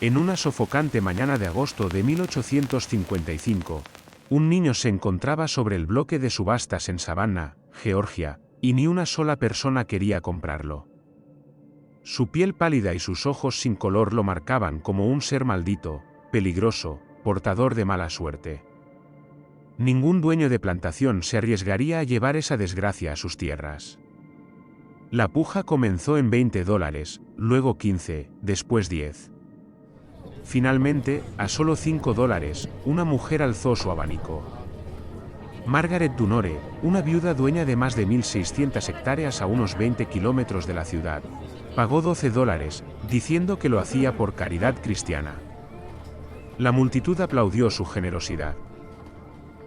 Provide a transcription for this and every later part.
En una sofocante mañana de agosto de 1855, un niño se encontraba sobre el bloque de subastas en Savannah, Georgia, y ni una sola persona quería comprarlo. Su piel pálida y sus ojos sin color lo marcaban como un ser maldito, peligroso, portador de mala suerte. Ningún dueño de plantación se arriesgaría a llevar esa desgracia a sus tierras. La puja comenzó en $20, luego 15, después 10. Finalmente, a solo $5, una mujer alzó su abanico. Margaret Dunore, una viuda dueña de más de 1.600 hectáreas a unos 20 kilómetros de la ciudad, pagó $12, diciendo que lo hacía por caridad cristiana. La multitud aplaudió su generosidad.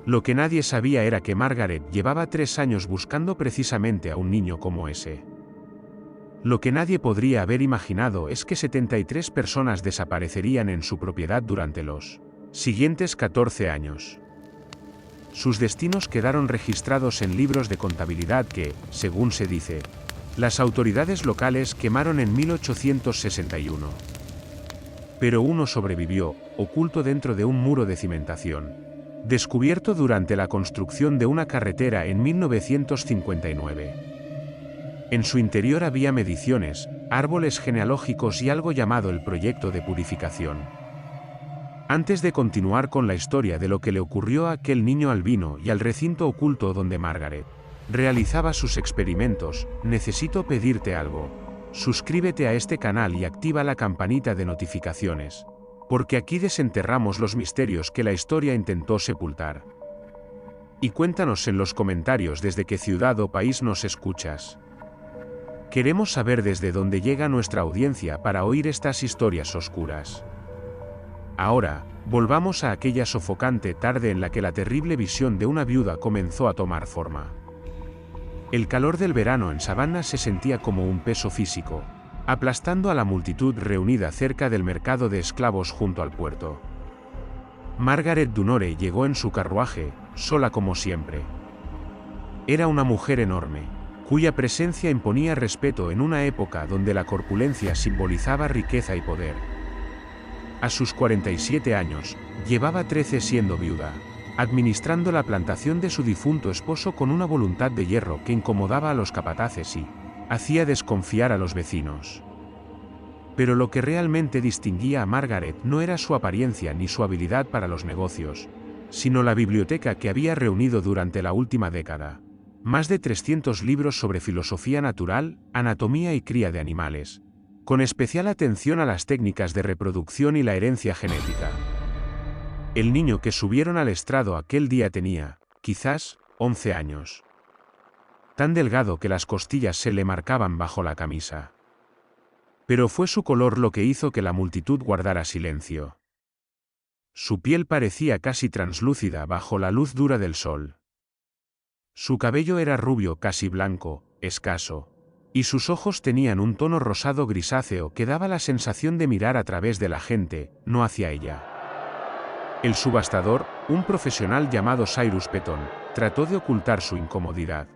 Lo que nadie sabía era que Margaret llevaba 3 años buscando precisamente a un niño como ese. Lo que nadie podría haber imaginado es que 73 personas desaparecerían en su propiedad durante los siguientes 14 años. Sus destinos quedaron registrados en libros de contabilidad que, según se dice, las autoridades locales quemaron en 1861. Pero uno sobrevivió, oculto dentro de un muro de cimentación, descubierto durante la construcción de una carretera en 1959. En su interior había mediciones, árboles genealógicos y algo llamado el proyecto de purificación. Antes de continuar con la historia de lo que le ocurrió a aquel niño albino y al recinto oculto donde Margaret realizaba sus experimentos, necesito pedirte algo. Suscríbete a este canal y activa la campanita de notificaciones, porque aquí desenterramos los misterios que la historia intentó sepultar. Y cuéntanos en los comentarios desde qué ciudad o país nos escuchas. Queremos saber desde dónde llega nuestra audiencia para oír estas historias oscuras. Ahora, volvamos a aquella sofocante tarde en la que la terrible visión de una viuda comenzó a tomar forma. El calor del verano en Savannah se sentía como un peso físico, aplastando a la multitud reunida cerca del mercado de esclavos junto al puerto. Margaret Dunore llegó en su carruaje, sola como siempre. Era una mujer enorme, cuya presencia imponía respeto en una época donde la corpulencia simbolizaba riqueza y poder. A sus 47 años, llevaba 13 siendo viuda, administrando la plantación de su difunto esposo con una voluntad de hierro que incomodaba a los capataces y hacía desconfiar a los vecinos. Pero lo que realmente distinguía a Margaret no era su apariencia ni su habilidad para los negocios, sino la biblioteca que había reunido durante la última década. Más de 300 libros sobre filosofía natural, anatomía y cría de animales, con especial atención a las técnicas de reproducción y la herencia genética. El niño que subieron al estrado aquel día tenía, quizás, 11 años. Tan delgado que las costillas se le marcaban bajo la camisa. Pero fue su color lo que hizo que la multitud guardara silencio. Su piel parecía casi translúcida bajo la luz dura del sol. Su cabello era rubio casi blanco, escaso, y sus ojos tenían un tono rosado grisáceo que daba la sensación de mirar a través de la gente, no hacia ella. El subastador, un profesional llamado Cyrus Petton, trató de ocultar su incomodidad.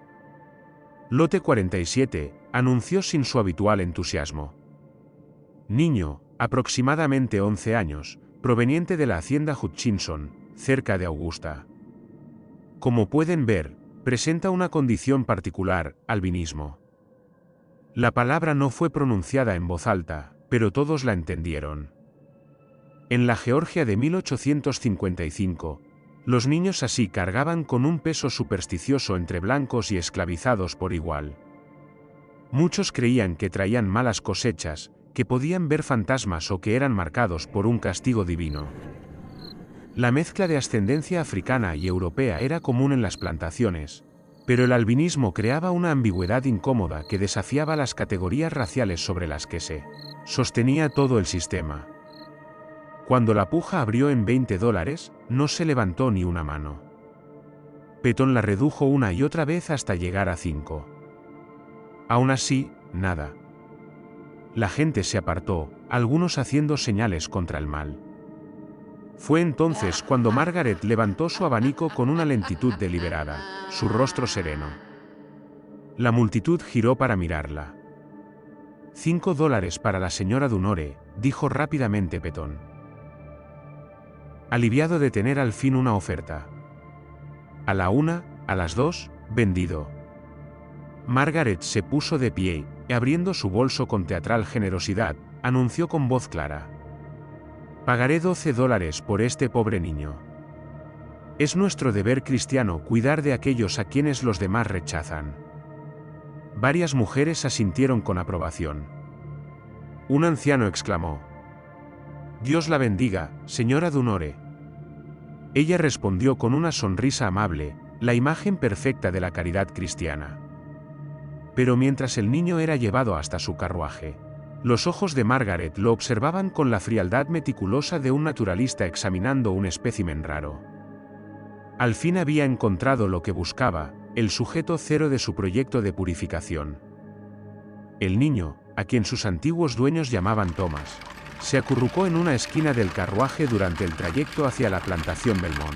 Lote 47, anunció sin su habitual entusiasmo. Niño, aproximadamente 11 años, proveniente de la hacienda Hutchinson, cerca de Augusta. Como pueden ver, presenta una condición particular, albinismo. La palabra no fue pronunciada en voz alta, pero todos la entendieron. En la Georgia de 1855, los niños así cargaban con un peso supersticioso entre blancos y esclavizados por igual. Muchos creían que traían malas cosechas, que podían ver fantasmas o que eran marcados por un castigo divino. La mezcla de ascendencia africana y europea era común en las plantaciones, pero el albinismo creaba una ambigüedad incómoda que desafiaba las categorías raciales sobre las que se sostenía todo el sistema. Cuando la puja abrió en $20, no se levantó ni una mano. Petton la redujo una y otra vez hasta llegar a 5. Aún así, nada. La gente se apartó, algunos haciendo señales contra el mal. Fue entonces cuando Margaret levantó su abanico con una lentitud deliberada, su rostro sereno. La multitud giró para mirarla. $5 para la señora Dunore, dijo rápidamente Petón. Aliviado de tener al fin una oferta. A la 1, a las 2, vendido. Margaret se puso de pie y, abriendo su bolso con teatral generosidad, anunció con voz clara. Pagaré $12 por este pobre niño. Es nuestro deber cristiano cuidar de aquellos a quienes los demás rechazan. Varias mujeres asintieron con aprobación. Un anciano exclamó: Dios la bendiga, señora Dunore. Ella respondió con una sonrisa amable, la imagen perfecta de la caridad cristiana. Pero mientras el niño era llevado hasta su carruaje, los ojos de Margaret lo observaban con la frialdad meticulosa de un naturalista examinando un espécimen raro. Al fin había encontrado lo que buscaba, el sujeto cero de su proyecto de purificación. El niño, a quien sus antiguos dueños llamaban Thomas, se acurrucó en una esquina del carruaje durante el trayecto hacia la plantación Belmont.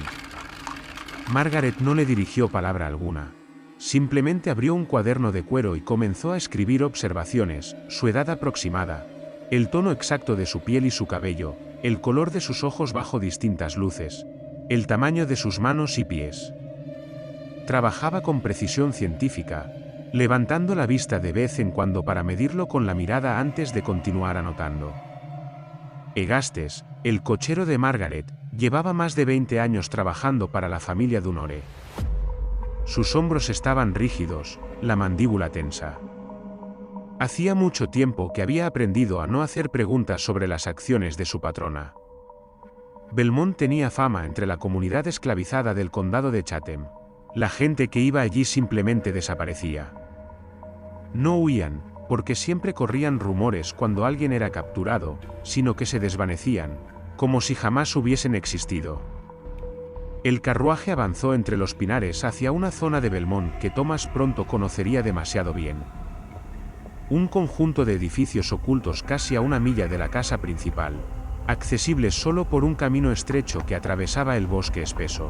Margaret no le dirigió palabra alguna. Simplemente abrió un cuaderno de cuero y comenzó a escribir observaciones: su edad aproximada, el tono exacto de su piel y su cabello, el color de sus ojos bajo distintas luces, el tamaño de sus manos y pies. Trabajaba con precisión científica, levantando la vista de vez en cuando para medirlo con la mirada antes de continuar anotando. Egastes, el cochero de Margaret, llevaba más de 20 años trabajando para la familia Dunore. Sus hombros estaban rígidos, la mandíbula tensa. Hacía mucho tiempo que había aprendido a no hacer preguntas sobre las acciones de su patrona. Belmont tenía fama entre la comunidad esclavizada del condado de Chatham. La gente que iba allí simplemente desaparecía. No huían, porque siempre corrían rumores cuando alguien era capturado, sino que se desvanecían, como si jamás hubiesen existido. El carruaje avanzó entre los pinares hacia una zona de Belmont que Thomas pronto conocería demasiado bien. Un conjunto de edificios ocultos casi a una milla de la casa principal, accesibles solo por un camino estrecho que atravesaba el bosque espeso.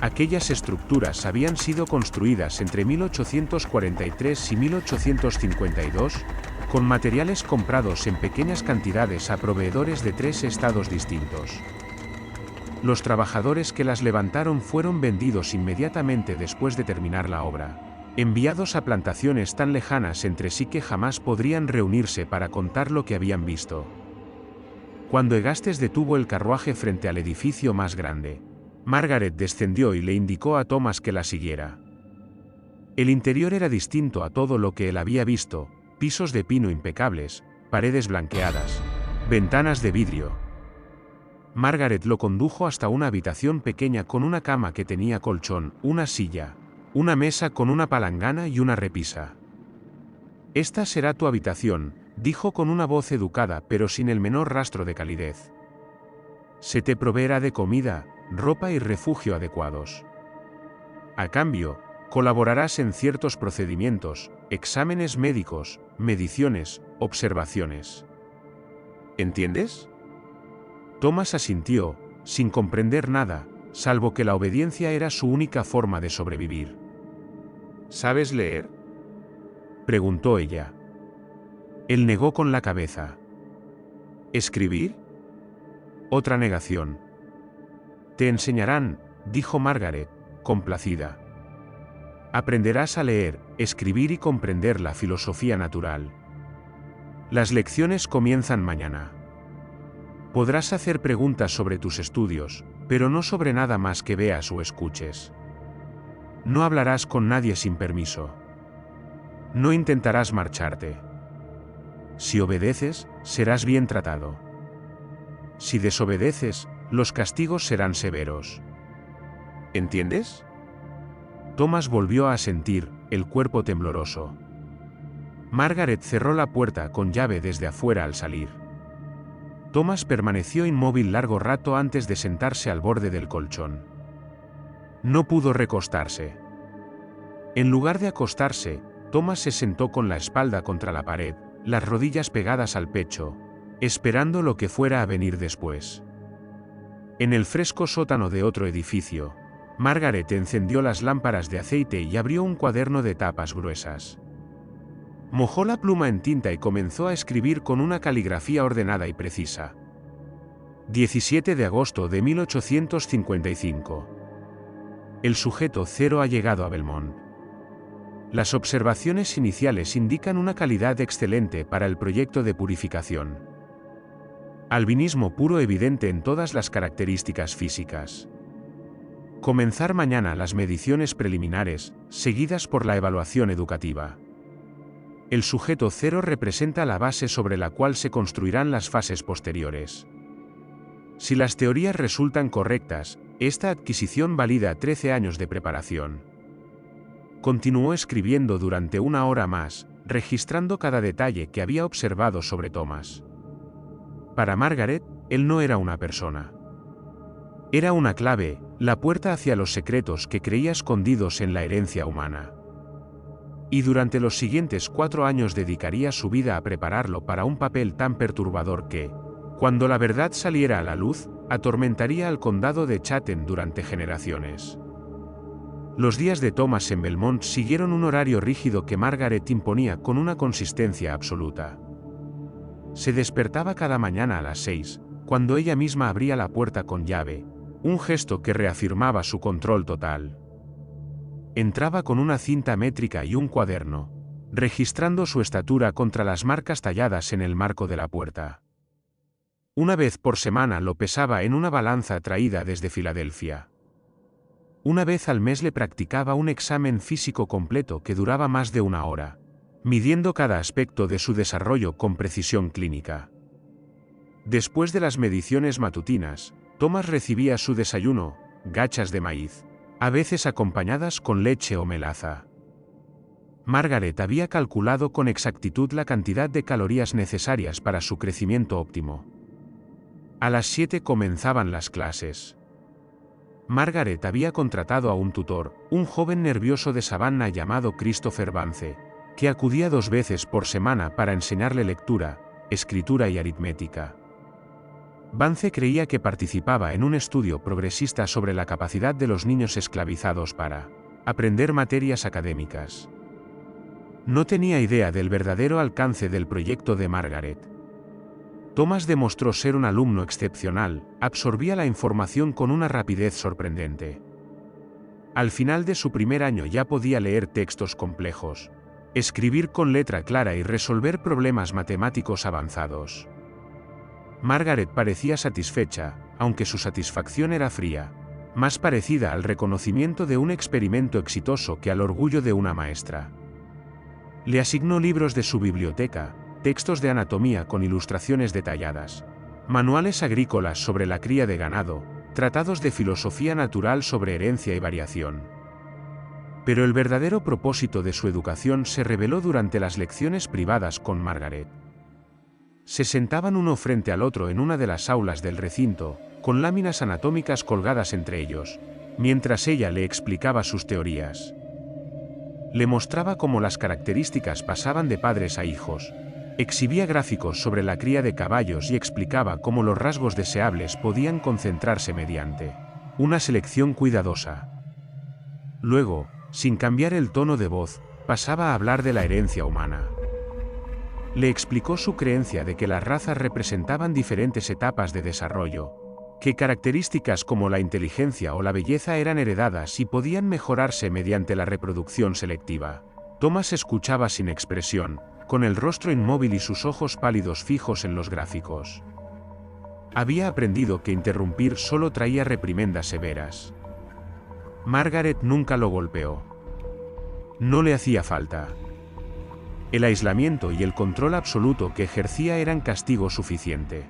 Aquellas estructuras habían sido construidas entre 1843 y 1852, con materiales comprados en pequeñas cantidades a proveedores de 3 estados distintos. Los trabajadores que las levantaron fueron vendidos inmediatamente después de terminar la obra, enviados a plantaciones tan lejanas entre sí que jamás podrían reunirse para contar lo que habían visto. Cuando Egastes detuvo el carruaje frente al edificio más grande, Margaret descendió y le indicó a Thomas que la siguiera. El interior era distinto a todo lo que él había visto: pisos de pino impecables, paredes blanqueadas, ventanas de vidrio. Margaret lo condujo hasta una habitación pequeña con una cama que tenía colchón, una silla, una mesa con una palangana y una repisa. «Esta será tu habitación», dijo con una voz educada pero sin el menor rastro de calidez. «Se te proveerá de comida, ropa y refugio adecuados. A cambio, colaborarás en ciertos procedimientos, exámenes médicos, mediciones, observaciones. ¿Entiendes?» Thomas asintió, sin comprender nada, salvo que la obediencia era su única forma de sobrevivir. «¿Sabes leer?», preguntó ella. Él negó con la cabeza. «¿Escribir?». Otra negación. «Te enseñarán», dijo Margaret, complacida. «Aprenderás a leer, escribir y comprender la filosofía natural. Las lecciones comienzan mañana. Podrás hacer preguntas sobre tus estudios, pero no sobre nada más que veas o escuches. No hablarás con nadie sin permiso. No intentarás marcharte. Si obedeces, serás bien tratado. Si desobedeces, los castigos serán severos. ¿Entiendes?». Thomas volvió a asentir, el cuerpo tembloroso. Margaret cerró la puerta con llave desde afuera al salir. Thomas permaneció inmóvil largo rato antes de sentarse al borde del colchón. No pudo recostarse. En lugar de acostarse, Thomas se sentó con la espalda contra la pared, las rodillas pegadas al pecho, esperando lo que fuera a venir después. En el fresco sótano de otro edificio, Margaret encendió las lámparas de aceite y abrió un cuaderno de tapas gruesas. Mojó la pluma en tinta y comenzó a escribir con una caligrafía ordenada y precisa. 17 de agosto de 1855. El sujeto cero ha llegado a Belmont. Las observaciones iniciales indican una calidad excelente para el proyecto de purificación. Albinismo puro evidente en todas las características físicas. Comenzar mañana las mediciones preliminares, seguidas por la evaluación educativa. El sujeto cero representa la base sobre la cual se construirán las fases posteriores. Si las teorías resultan correctas, esta adquisición valida 13 años de preparación. Continuó escribiendo durante una hora más, registrando cada detalle que había observado sobre Thomas. Para Margaret, él no era una persona. Era una clave, la puerta hacia los secretos que creía escondidos en la herencia humana. Y durante los siguientes 4 años dedicaría su vida a prepararlo para un papel tan perturbador que, cuando la verdad saliera a la luz, atormentaría al condado de Chatham durante generaciones. Los días de Thomas en Belmont siguieron un horario rígido que Margaret imponía con una consistencia absoluta. Se despertaba cada mañana a las 6, cuando ella misma abría la puerta con llave, un gesto que reafirmaba su control total. Entraba con una cinta métrica y un cuaderno, registrando su estatura contra las marcas talladas en el marco de la puerta. Una vez por semana lo pesaba en una balanza traída desde Filadelfia. Una vez al mes le practicaba un examen físico completo que duraba más de una hora, midiendo cada aspecto de su desarrollo con precisión clínica. Después de las mediciones matutinas, Thomas recibía su desayuno, gachas de maíz, a veces acompañadas con leche o melaza. Margaret había calculado con exactitud la cantidad de calorías necesarias para su crecimiento óptimo. A las 7 comenzaban las clases. Margaret había contratado a un tutor, un joven nervioso de Savannah llamado Christopher Vance, que acudía 2 veces por semana para enseñarle lectura, escritura y aritmética. Vance creía que participaba en un estudio progresista sobre la capacidad de los niños esclavizados para aprender materias académicas. No tenía idea del verdadero alcance del proyecto de Margaret. Thomas demostró ser un alumno excepcional, absorbía la información con una rapidez sorprendente. Al final de su primer año ya podía leer textos complejos, escribir con letra clara y resolver problemas matemáticos avanzados. Margaret parecía satisfecha, aunque su satisfacción era fría, más parecida al reconocimiento de un experimento exitoso que al orgullo de una maestra. Le asignó libros de su biblioteca, textos de anatomía con ilustraciones detalladas, manuales agrícolas sobre la cría de ganado, tratados de filosofía natural sobre herencia y variación. Pero el verdadero propósito de su educación se reveló durante las lecciones privadas con Margaret. Se sentaban uno frente al otro en una de las aulas del recinto, con láminas anatómicas colgadas entre ellos, mientras ella le explicaba sus teorías. Le mostraba cómo las características pasaban de padres a hijos, exhibía gráficos sobre la cría de caballos y explicaba cómo los rasgos deseables podían concentrarse mediante una selección cuidadosa. Luego, sin cambiar el tono de voz, pasaba a hablar de la herencia humana. Le explicó su creencia de que las razas representaban diferentes etapas de desarrollo, que características como la inteligencia o la belleza eran heredadas y podían mejorarse mediante la reproducción selectiva. Thomas escuchaba sin expresión, con el rostro inmóvil y sus ojos pálidos fijos en los gráficos. Había aprendido que interrumpir solo traía reprimendas severas. Margaret nunca lo golpeó. No le hacía falta. El aislamiento y el control absoluto que ejercía eran castigo suficiente.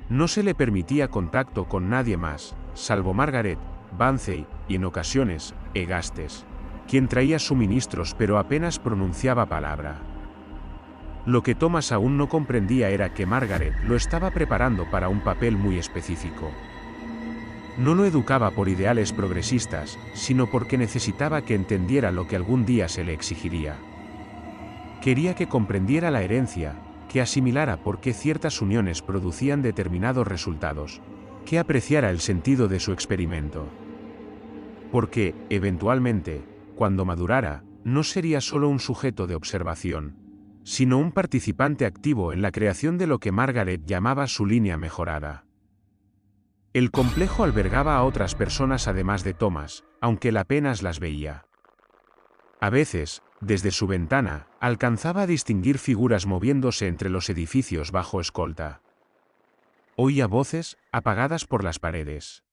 No se le permitía contacto con nadie más, salvo Margaret, Vance y, en ocasiones, Egastes, quien traía suministros pero apenas pronunciaba palabra. Lo que Thomas aún no comprendía era que Margaret lo estaba preparando para un papel muy específico. No lo educaba por ideales progresistas, sino porque necesitaba que entendiera lo que algún día se le exigiría. Quería que comprendiera la herencia, que asimilara por qué ciertas uniones producían determinados resultados, que apreciara el sentido de su experimento. Porque, eventualmente, cuando madurara, no sería solo un sujeto de observación, sino un participante activo en la creación de lo que Margaret llamaba su línea mejorada. El complejo albergaba a otras personas además de Thomas, aunque él apenas las veía. A veces, desde su ventana, alcanzaba a distinguir figuras moviéndose entre los edificios bajo escolta. Oía voces, apagadas por las paredes.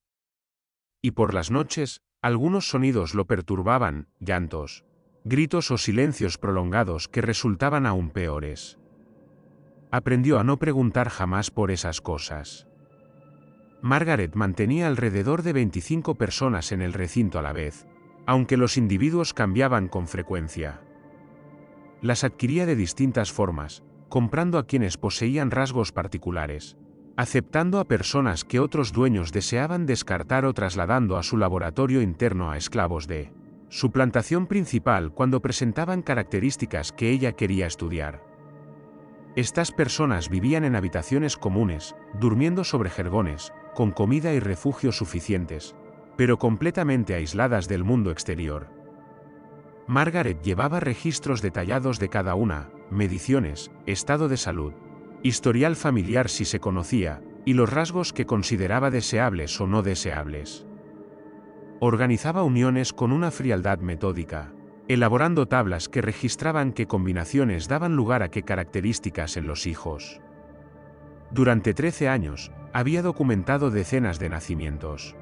Y por las noches, algunos sonidos lo perturbaban, llantos, gritos o silencios prolongados que resultaban aún peores. Aprendió a no preguntar jamás por esas cosas. Margaret mantenía alrededor de 25 personas en el recinto a la vez, aunque los individuos cambiaban con frecuencia. Las adquiría de distintas formas, comprando a quienes poseían rasgos particulares, aceptando a personas que otros dueños deseaban descartar o trasladando a su laboratorio interno a esclavos de su plantación principal cuando presentaban características que ella quería estudiar. Estas personas vivían en habitaciones comunes, durmiendo sobre jergones, con comida y refugio suficientes, pero completamente aisladas del mundo exterior. Margaret llevaba registros detallados de cada una, mediciones, estado de salud, historial familiar si se conocía, y los rasgos que consideraba deseables o no deseables. Organizaba uniones con una frialdad metódica, elaborando tablas que registraban qué combinaciones daban lugar a qué características en los hijos. Durante 13 años, había documentado decenas de nacimientos.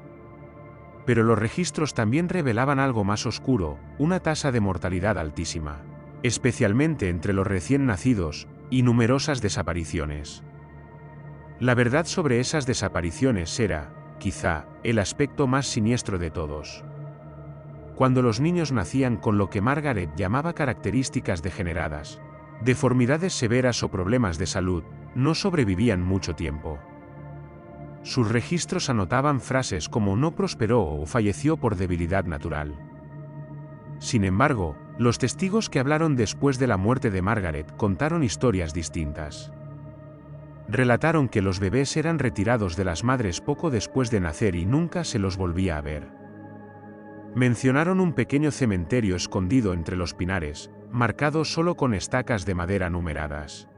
Pero los registros también revelaban algo más oscuro, una tasa de mortalidad altísima, especialmente entre los recién nacidos, y numerosas desapariciones. La verdad sobre esas desapariciones era, quizá, el aspecto más siniestro de todos. Cuando los niños nacían con lo que Margaret llamaba características degeneradas, deformidades severas o problemas de salud, no sobrevivían mucho tiempo. Sus registros anotaban frases como no prosperó o falleció por debilidad natural. Sin embargo, los testigos que hablaron después de la muerte de Margaret contaron historias distintas. Relataron que los bebés eran retirados de las madres poco después de nacer y nunca se los volvía a ver. Mencionaron un pequeño cementerio escondido entre los pinares, marcado solo con estacas de madera numeradas.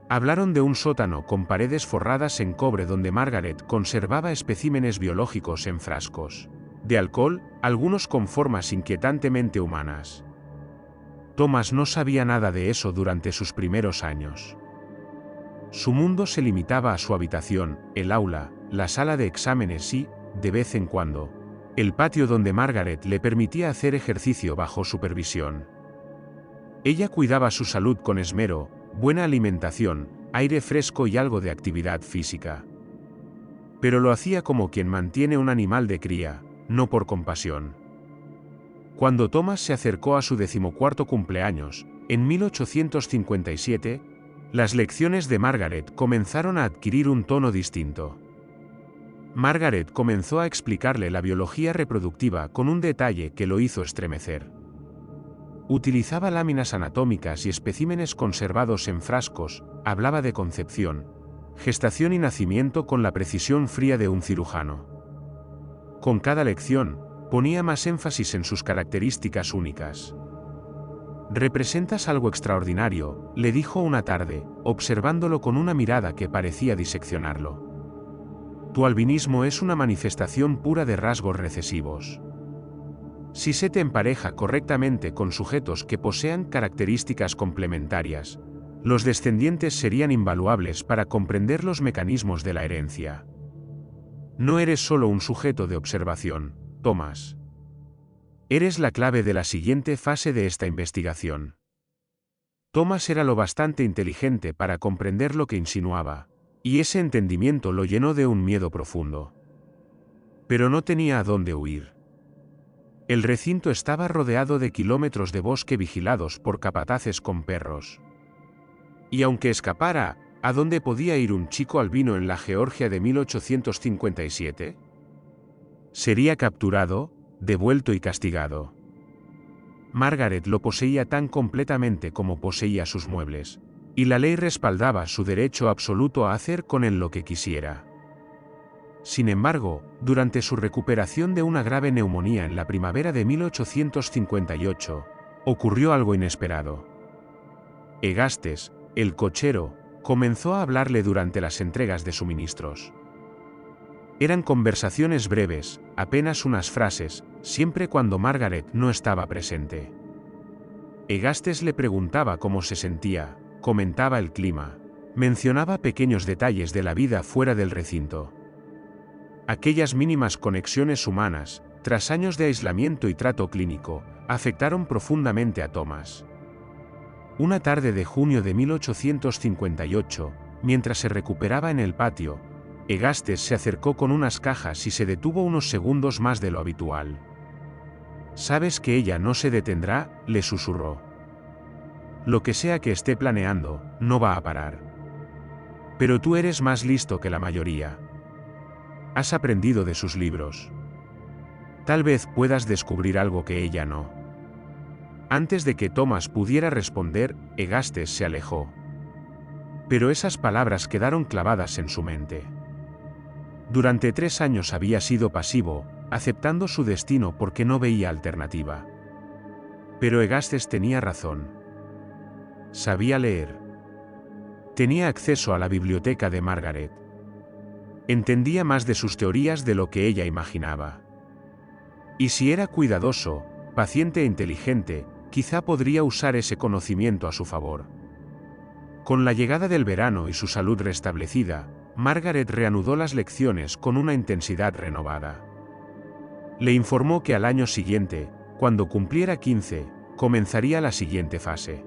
Hablaron de un sótano con paredes forradas en cobre donde Margaret conservaba especímenes biológicos en frascos de alcohol, algunos con formas inquietantemente humanas. Thomas no sabía nada de eso durante sus primeros años. Su mundo se limitaba a su habitación, el aula, la sala de exámenes y, de vez en cuando, el patio donde Margaret le permitía hacer ejercicio bajo supervisión. Ella cuidaba su salud con esmero, buena alimentación, aire fresco y algo de actividad física. Pero lo hacía como quien mantiene un animal de cría, no por compasión. Cuando Thomas se acercó a su 14º cumpleaños, en 1857, las lecciones de Margaret comenzaron a adquirir un tono distinto. Margaret comenzó a explicarle la biología reproductiva con un detalle que lo hizo estremecer. Utilizaba láminas anatómicas y especímenes conservados en frascos, hablaba de concepción, gestación y nacimiento con la precisión fría de un cirujano. Con cada lección, ponía más énfasis en sus características únicas. «Representas algo extraordinario», le dijo una tarde, observándolo con una mirada que parecía diseccionarlo. «Tu albinismo es una manifestación pura de rasgos recesivos. Si se te empareja correctamente con sujetos que posean características complementarias, los descendientes serían invaluables para comprender los mecanismos de la herencia. No eres solo un sujeto de observación, Thomas. Eres la clave de la siguiente fase de esta investigación». Thomas era lo bastante inteligente para comprender lo que insinuaba, y ese entendimiento lo llenó de un miedo profundo. Pero no tenía a dónde huir. El recinto estaba rodeado de kilómetros de bosque vigilados por capataces con perros. Y aunque escapara, ¿a dónde podía ir un chico albino en la Georgia de 1857? Sería capturado, devuelto y castigado. Margaret lo poseía tan completamente como poseía sus muebles, y la ley respaldaba su derecho absoluto a hacer con él lo que quisiera. Sin embargo, durante su recuperación de una grave neumonía en la primavera de 1858, Ocurrió algo inesperado. Egastes, el cochero, comenzó a hablarle durante las entregas de suministros. Eran conversaciones breves, apenas unas frases, siempre cuando Margaret no estaba presente. Egastes le preguntaba cómo se sentía, comentaba el clima, mencionaba pequeños detalles de la vida fuera del recinto. Aquellas mínimas conexiones humanas, tras años de aislamiento y trato clínico, afectaron profundamente a Thomas. Una tarde de junio de 1858, mientras se recuperaba en el patio, Egastes se acercó con unas cajas y se detuvo unos segundos más de lo habitual. «Sabes que ella no se detendrá», le susurró. «Lo que sea que esté planeando, no va a parar. Pero tú eres más listo que la mayoría. Has aprendido de sus libros. Tal vez puedas descubrir algo que ella no». Antes de que Thomas pudiera responder, Egastes se alejó. Pero esas palabras quedaron clavadas en su mente. Durante 3 años había sido pasivo, aceptando su destino porque no veía alternativa. Pero Egastes tenía razón. Sabía leer. Tenía acceso a la biblioteca de Margaret. Entendía más de sus teorías de lo que ella imaginaba. Y si era cuidadoso, paciente e inteligente, quizá podría usar ese conocimiento a su favor. Con la llegada del verano y su salud restablecida, Margaret reanudó las lecciones con una intensidad renovada. Le informó que al año siguiente, cuando cumpliera 15, comenzaría la siguiente fase.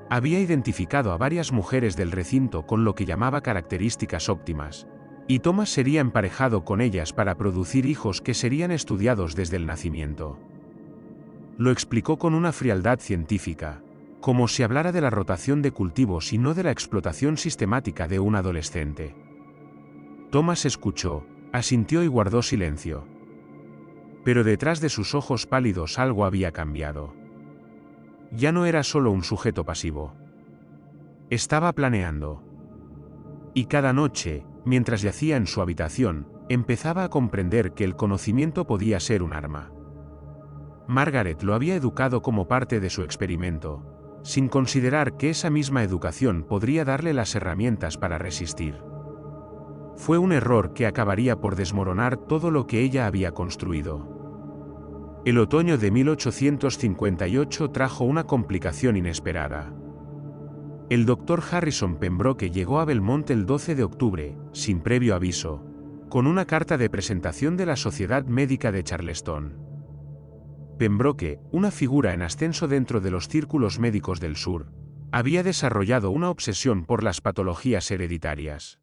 Había identificado a varias mujeres del recinto con lo que llamaba características óptimas, y Thomas sería emparejado con ellas para producir hijos que serían estudiados desde el nacimiento. Lo explicó con una frialdad científica, como si hablara de la rotación de cultivos y no de la explotación sistemática de un adolescente. Thomas escuchó, asintió y guardó silencio. Pero detrás de sus ojos pálidos algo había cambiado. Ya no era solo un sujeto pasivo. Estaba planeando. Y cada noche, mientras yacía en su habitación, empezaba a comprender que el conocimiento podía ser un arma. Margaret lo había educado como parte de su experimento, sin considerar que esa misma educación podría darle las herramientas para resistir. Fue un error que acabaría por desmoronar todo lo que ella había construido. El otoño de 1858 trajo una complicación inesperada. El doctor Harrison Pembroke llegó a Belmont el 12 de octubre, sin previo aviso, con una carta de presentación de la Sociedad Médica de Charleston. Pembroke, una figura en ascenso dentro de los círculos médicos del sur, había desarrollado una obsesión por las patologías hereditarias.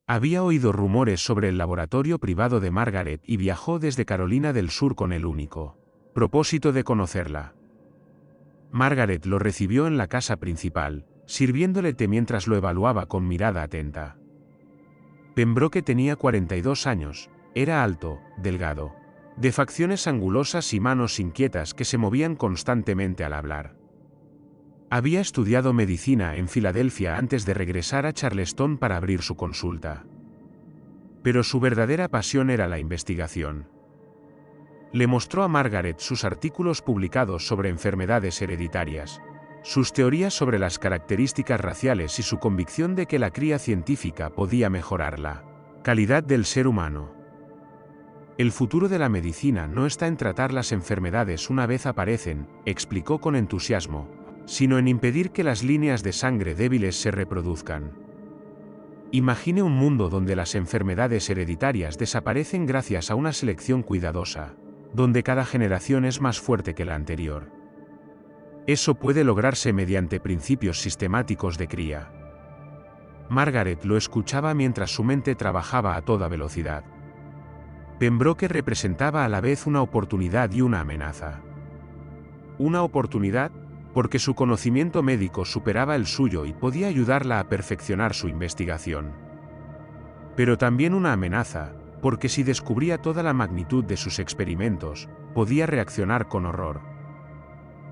Había oído rumores sobre el laboratorio privado de Margaret y viajó desde Carolina del Sur con el único propósito de conocerla. Margaret lo recibió en la casa principal, sirviéndole té mientras lo evaluaba con mirada atenta. Pembroke tenía 42 años, era alto, delgado, de facciones angulosas y manos inquietas que se movían constantemente al hablar. Había estudiado medicina en Filadelfia antes de regresar a Charleston para abrir su consulta. Pero su verdadera pasión era la investigación. Le mostró a Margaret sus artículos publicados sobre enfermedades hereditarias, sus teorías sobre las características raciales y su convicción de que la cría científica podía mejorar la calidad del ser humano. El futuro de la medicina no está en tratar las enfermedades una vez aparecen, explicó con entusiasmo, sino en impedir que las líneas de sangre débiles se reproduzcan. Imagine un mundo donde las enfermedades hereditarias desaparecen gracias a una selección cuidadosa, donde cada generación es más fuerte que la anterior. Eso puede lograrse mediante principios sistemáticos de cría. Margaret lo escuchaba mientras su mente trabajaba a toda velocidad. Pembroke representaba a la vez una oportunidad y una amenaza. Una oportunidad, porque su conocimiento médico superaba el suyo y podía ayudarla a perfeccionar su investigación. Pero también una amenaza, porque si descubría toda la magnitud de sus experimentos, podía reaccionar con horror.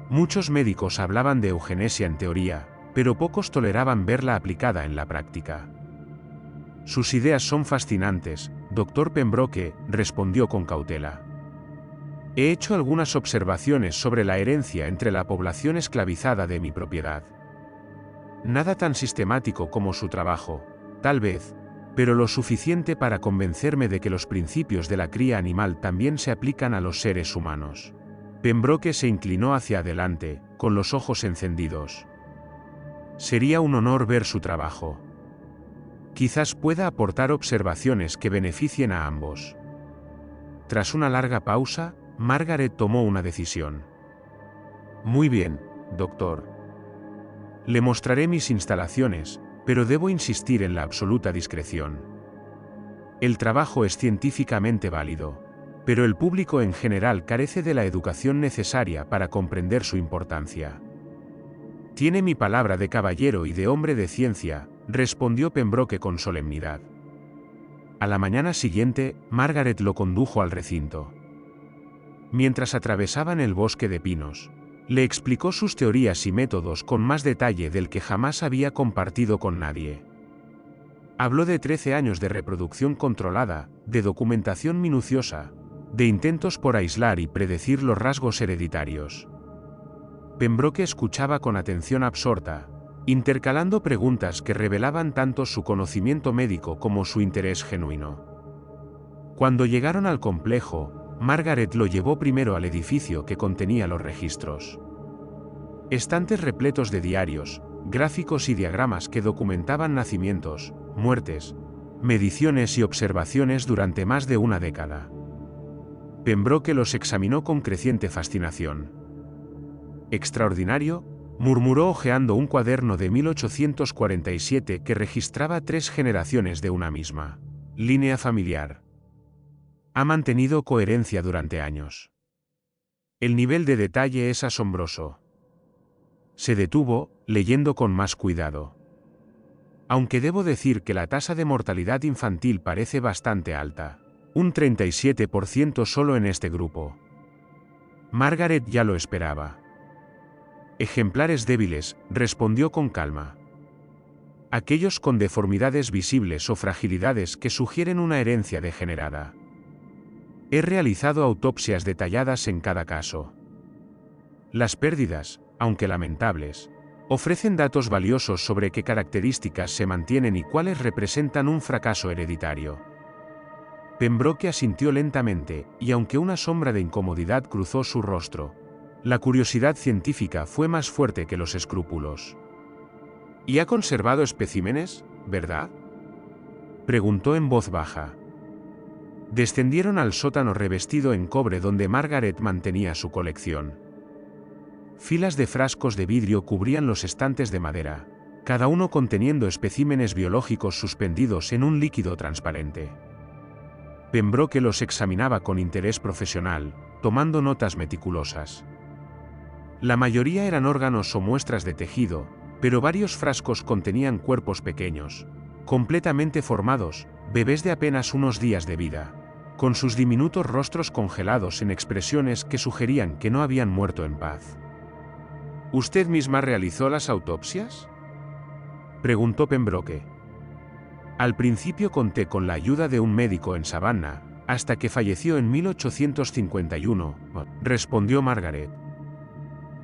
Muchos médicos hablaban de eugenesia en teoría, pero pocos toleraban verla aplicada en la práctica. Sus ideas son fascinantes, doctor Pembroke, respondió con cautela. He hecho algunas observaciones sobre la herencia entre la población esclavizada de mi propiedad. Nada tan sistemático como su trabajo, tal vez, pero lo suficiente para convencerme de que los principios de la cría animal también se aplican a los seres humanos. Pembroke se inclinó hacia adelante, con los ojos encendidos. Sería un honor ver su trabajo. Quizás pueda aportar observaciones que beneficien a ambos. Tras una larga pausa, Margaret tomó una decisión. Muy bien, doctor. Le mostraré mis instalaciones, pero debo insistir en la absoluta discreción. El trabajo es científicamente válido, pero el público en general carece de la educación necesaria para comprender su importancia. Tiene mi palabra de caballero y de hombre de ciencia, respondió Pembroke con solemnidad. A la mañana siguiente, Margaret lo condujo al recinto. Mientras atravesaban el bosque de pinos, le explicó sus teorías y métodos con más detalle del que jamás había compartido con nadie. Habló de 13 años de reproducción controlada, de documentación minuciosa, de intentos por aislar y predecir los rasgos hereditarios. Pembroke escuchaba con atención absorta, intercalando preguntas que revelaban tanto su conocimiento médico como su interés genuino. Cuando llegaron al complejo, Margaret lo llevó primero al edificio que contenía los registros. Estantes repletos de diarios, gráficos y diagramas que documentaban nacimientos, muertes, mediciones y observaciones durante más de una década. Pembroke los examinó con creciente fascinación. Extraordinario, murmuró hojeando un cuaderno de 1847 que registraba 3 generaciones de una misma línea familiar. Ha mantenido coherencia durante años. El nivel de detalle es asombroso. Se detuvo, leyendo con más cuidado. Aunque debo decir que la tasa de mortalidad infantil parece bastante alta. Un 37% solo en este grupo. Margaret ya lo esperaba. Ejemplares débiles, respondió con calma. Aquellos con deformidades visibles o fragilidades que sugieren una herencia degenerada. He realizado autopsias detalladas en cada caso. Las pérdidas, aunque lamentables, ofrecen datos valiosos sobre qué características se mantienen y cuáles representan un fracaso hereditario. Pembroke asintió lentamente, y aunque una sombra de incomodidad cruzó su rostro, la curiosidad científica fue más fuerte que los escrúpulos. ¿Y ha conservado especímenes, verdad?, preguntó en voz baja. Descendieron al sótano revestido en cobre donde Margaret mantenía su colección. Filas de frascos de vidrio cubrían los estantes de madera, cada uno conteniendo especímenes biológicos suspendidos en un líquido transparente. Pembroke los examinaba con interés profesional, tomando notas meticulosas. La mayoría eran órganos o muestras de tejido, pero varios frascos contenían cuerpos pequeños, completamente formados, bebés de apenas unos días de vida, con sus diminutos rostros congelados en expresiones que sugerían que no habían muerto en paz. ¿Usted misma realizó las autopsias?, preguntó Pembroke. Al principio conté con la ayuda de un médico en Savannah, hasta que falleció en 1851, respondió Margaret.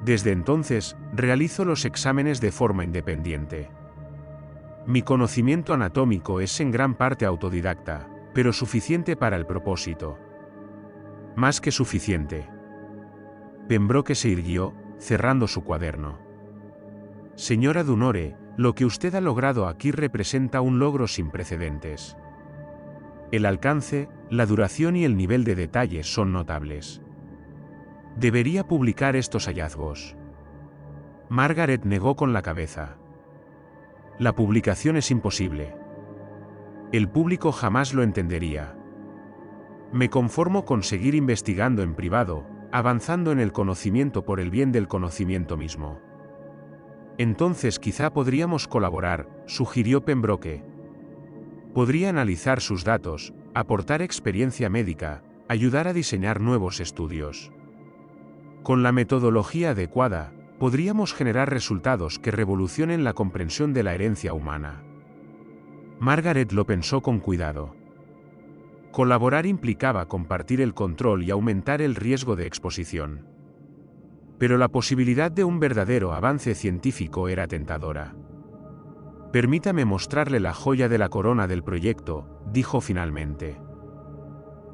Desde entonces, realizo los exámenes de forma independiente. Mi conocimiento anatómico es en gran parte autodidacta, pero suficiente para el propósito. Más que suficiente. Pembroke se irguió, cerrando su cuaderno. Señora Dunore, lo que usted ha logrado aquí representa un logro sin precedentes. El alcance, la duración y el nivel de detalle son notables. Debería publicar estos hallazgos. Margaret negó con la cabeza. La publicación es imposible. El público jamás lo entendería. Me conformo con seguir investigando en privado, avanzando en el conocimiento por el bien del conocimiento mismo. Entonces quizá podríamos colaborar, sugirió Pembroke. Podría analizar sus datos, aportar experiencia médica, ayudar a diseñar nuevos estudios. Con la metodología adecuada, podríamos generar resultados que revolucionen la comprensión de la herencia humana. Margaret lo pensó con cuidado. Colaborar implicaba compartir el control y aumentar el riesgo de exposición. Pero la posibilidad de un verdadero avance científico era tentadora. «Permítame mostrarle la joya de la corona del proyecto», dijo finalmente.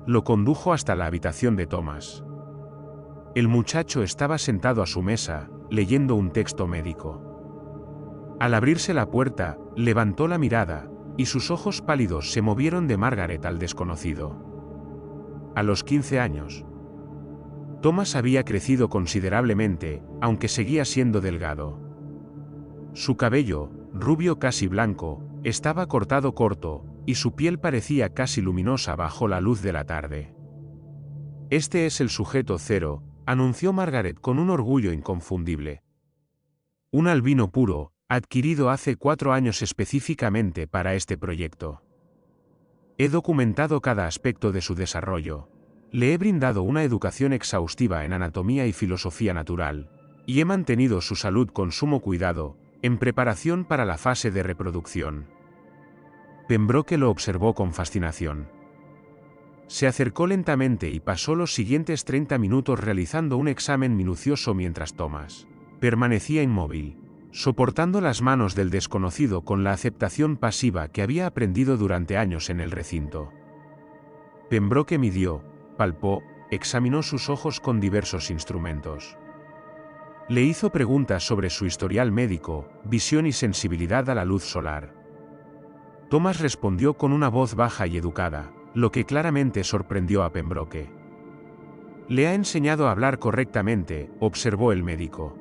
Lo condujo hasta la habitación de Thomas. El muchacho estaba sentado a su mesa, leyendo un texto médico. Al abrirse la puerta, levantó la mirada, y sus ojos pálidos se movieron de Margaret al desconocido. A los 15 años. Thomas había crecido considerablemente, aunque seguía siendo delgado. Su cabello, rubio casi blanco, estaba cortado corto, y su piel parecía casi luminosa bajo la luz de la tarde. «Este es el sujeto cero», anunció Margaret con un orgullo inconfundible. «Un albino puro, adquirido hace 4 años específicamente para este proyecto. He documentado cada aspecto de su desarrollo. Le he brindado una educación exhaustiva en anatomía y filosofía natural, y he mantenido su salud con sumo cuidado, en preparación para la fase de reproducción». Pembroke lo observó con fascinación. Se acercó lentamente y pasó los siguientes 30 minutos realizando un examen minucioso mientras Thomas permanecía inmóvil, soportando las manos del desconocido con la aceptación pasiva que había aprendido durante años en el recinto. Pembroke midió, palpó, examinó sus ojos con diversos instrumentos. Le hizo preguntas sobre su historial médico, visión y sensibilidad a la luz solar. Thomas respondió con una voz baja y educada, lo que claramente sorprendió a Pembroke. «Le ha enseñado a hablar correctamente», observó el médico.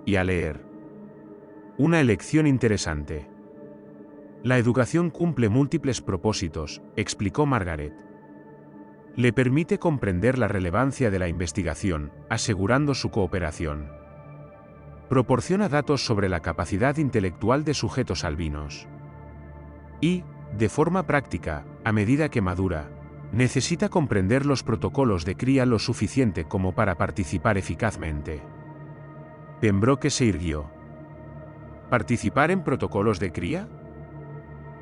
«Y a leer. Una elección interesante. La educación cumple múltiples propósitos», explicó Margaret. «Le permite comprender la relevancia de la investigación, asegurando su cooperación. Proporciona datos sobre la capacidad intelectual de sujetos albinos. Y, de forma práctica, a medida que madura, necesita comprender los protocolos de cría lo suficiente como para participar eficazmente». Pembroke se irguió. «¿Participar en protocolos de cría?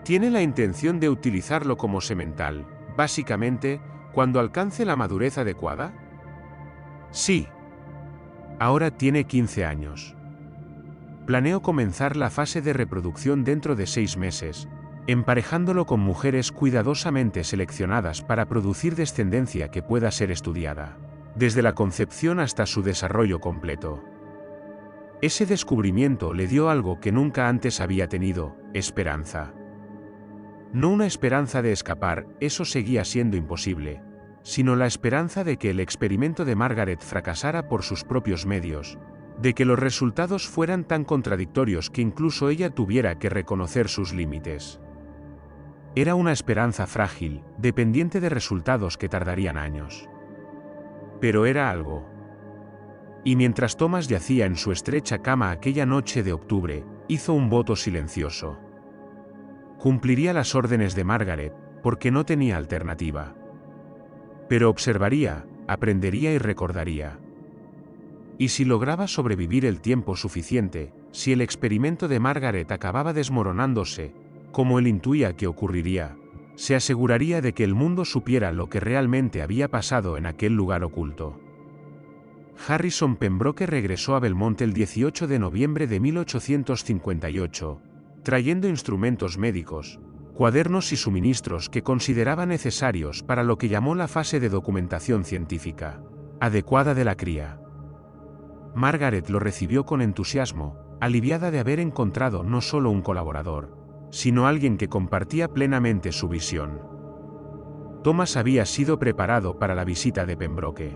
¿Tiene la intención de utilizarlo como semental, básicamente, cuando alcance la madurez adecuada?» «Sí. Ahora tiene 15 años. Planeo comenzar la fase de reproducción dentro de 6 meses, emparejándolo con mujeres cuidadosamente seleccionadas para producir descendencia que pueda ser estudiada, desde la concepción hasta su desarrollo completo». Ese descubrimiento le dio algo que nunca antes había tenido: esperanza. No una esperanza de escapar, eso seguía siendo imposible, sino la esperanza de que el experimento de Margaret fracasara por sus propios medios, de que los resultados fueran tan contradictorios que incluso ella tuviera que reconocer sus límites. Era una esperanza frágil, dependiente de resultados que tardarían años. Pero era algo. Y mientras Thomas yacía en su estrecha cama aquella noche de octubre, hizo un voto silencioso. Cumpliría las órdenes de Margaret, porque no tenía alternativa. Pero observaría, aprendería y recordaría. Y si lograba sobrevivir el tiempo suficiente, si el experimento de Margaret acababa desmoronándose, como él intuía que ocurriría, se aseguraría de que el mundo supiera lo que realmente había pasado en aquel lugar oculto. Harrison Pembroke regresó a Belmont el 18 de noviembre de 1858, trayendo instrumentos médicos, cuadernos y suministros que consideraba necesarios para lo que llamó la fase de documentación científica adecuada de la cría. Margaret lo recibió con entusiasmo, aliviada de haber encontrado no solo un colaborador, sino alguien que compartía plenamente su visión. Thomas había sido preparado para la visita de Pembroke.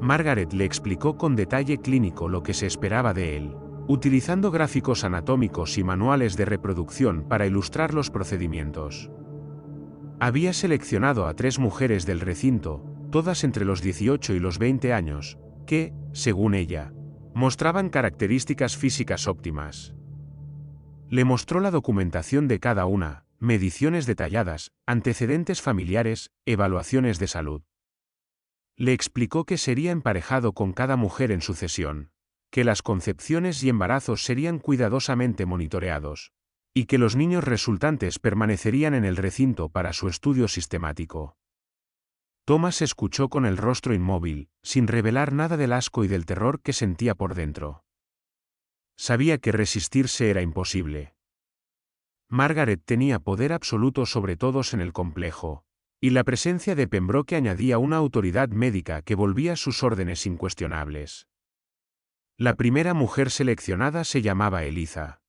Margaret le explicó con detalle clínico lo que se esperaba de él, utilizando gráficos anatómicos y manuales de reproducción para ilustrar los procedimientos. Había seleccionado a 3 mujeres del recinto, todas entre los 18 y los 20 años, que, según ella, mostraban características físicas óptimas. Le mostró la documentación de cada una, mediciones detalladas, antecedentes familiares, evaluaciones de salud. Le explicó que sería emparejado con cada mujer en sucesión, que las concepciones y embarazos serían cuidadosamente monitoreados, y que los niños resultantes permanecerían en el recinto para su estudio sistemático. Thomas escuchó con el rostro inmóvil, sin revelar nada del asco y del terror que sentía por dentro. Sabía que resistirse era imposible. Margaret tenía poder absoluto sobre todos en el complejo, y la presencia de Pembroke añadía una autoridad médica que volvía sus órdenes incuestionables. La primera mujer seleccionada se llamaba Eliza.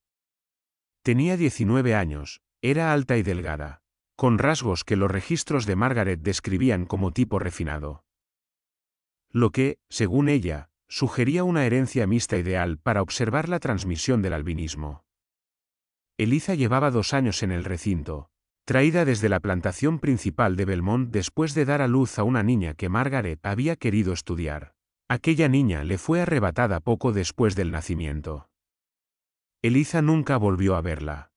Tenía 19 años, era alta y delgada, con rasgos que los registros de Margaret describían como tipo refinado. Lo que, según ella, sugería una herencia mixta ideal para observar la transmisión del albinismo. Eliza llevaba 2 años en el recinto, traída desde la plantación principal de Belmont después de dar a luz a una niña que Margaret había querido estudiar. Aquella niña le fue arrebatada poco después del nacimiento. Eliza nunca volvió a verla.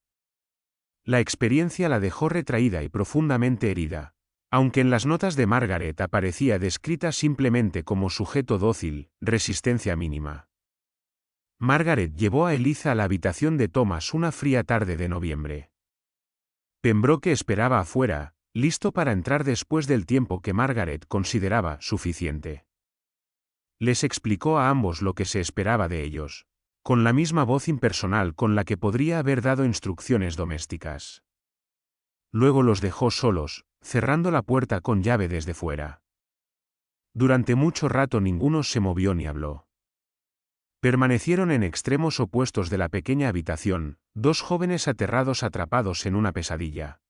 La experiencia la dejó retraída y profundamente herida, aunque en las notas de Margaret aparecía descrita simplemente como sujeto dócil, resistencia mínima. Margaret llevó a Eliza a la habitación de Thomas una fría tarde de noviembre. Pembroke esperaba afuera, listo para entrar después del tiempo que Margaret consideraba suficiente. Les explicó a ambos lo que se esperaba de ellos, con la misma voz impersonal con la que podría haber dado instrucciones domésticas. Luego los dejó solos, cerrando la puerta con llave desde fuera. Durante mucho rato ninguno se movió ni habló. Permanecieron en extremos opuestos de la pequeña habitación, dos jóvenes aterrados atrapados en una pesadilla.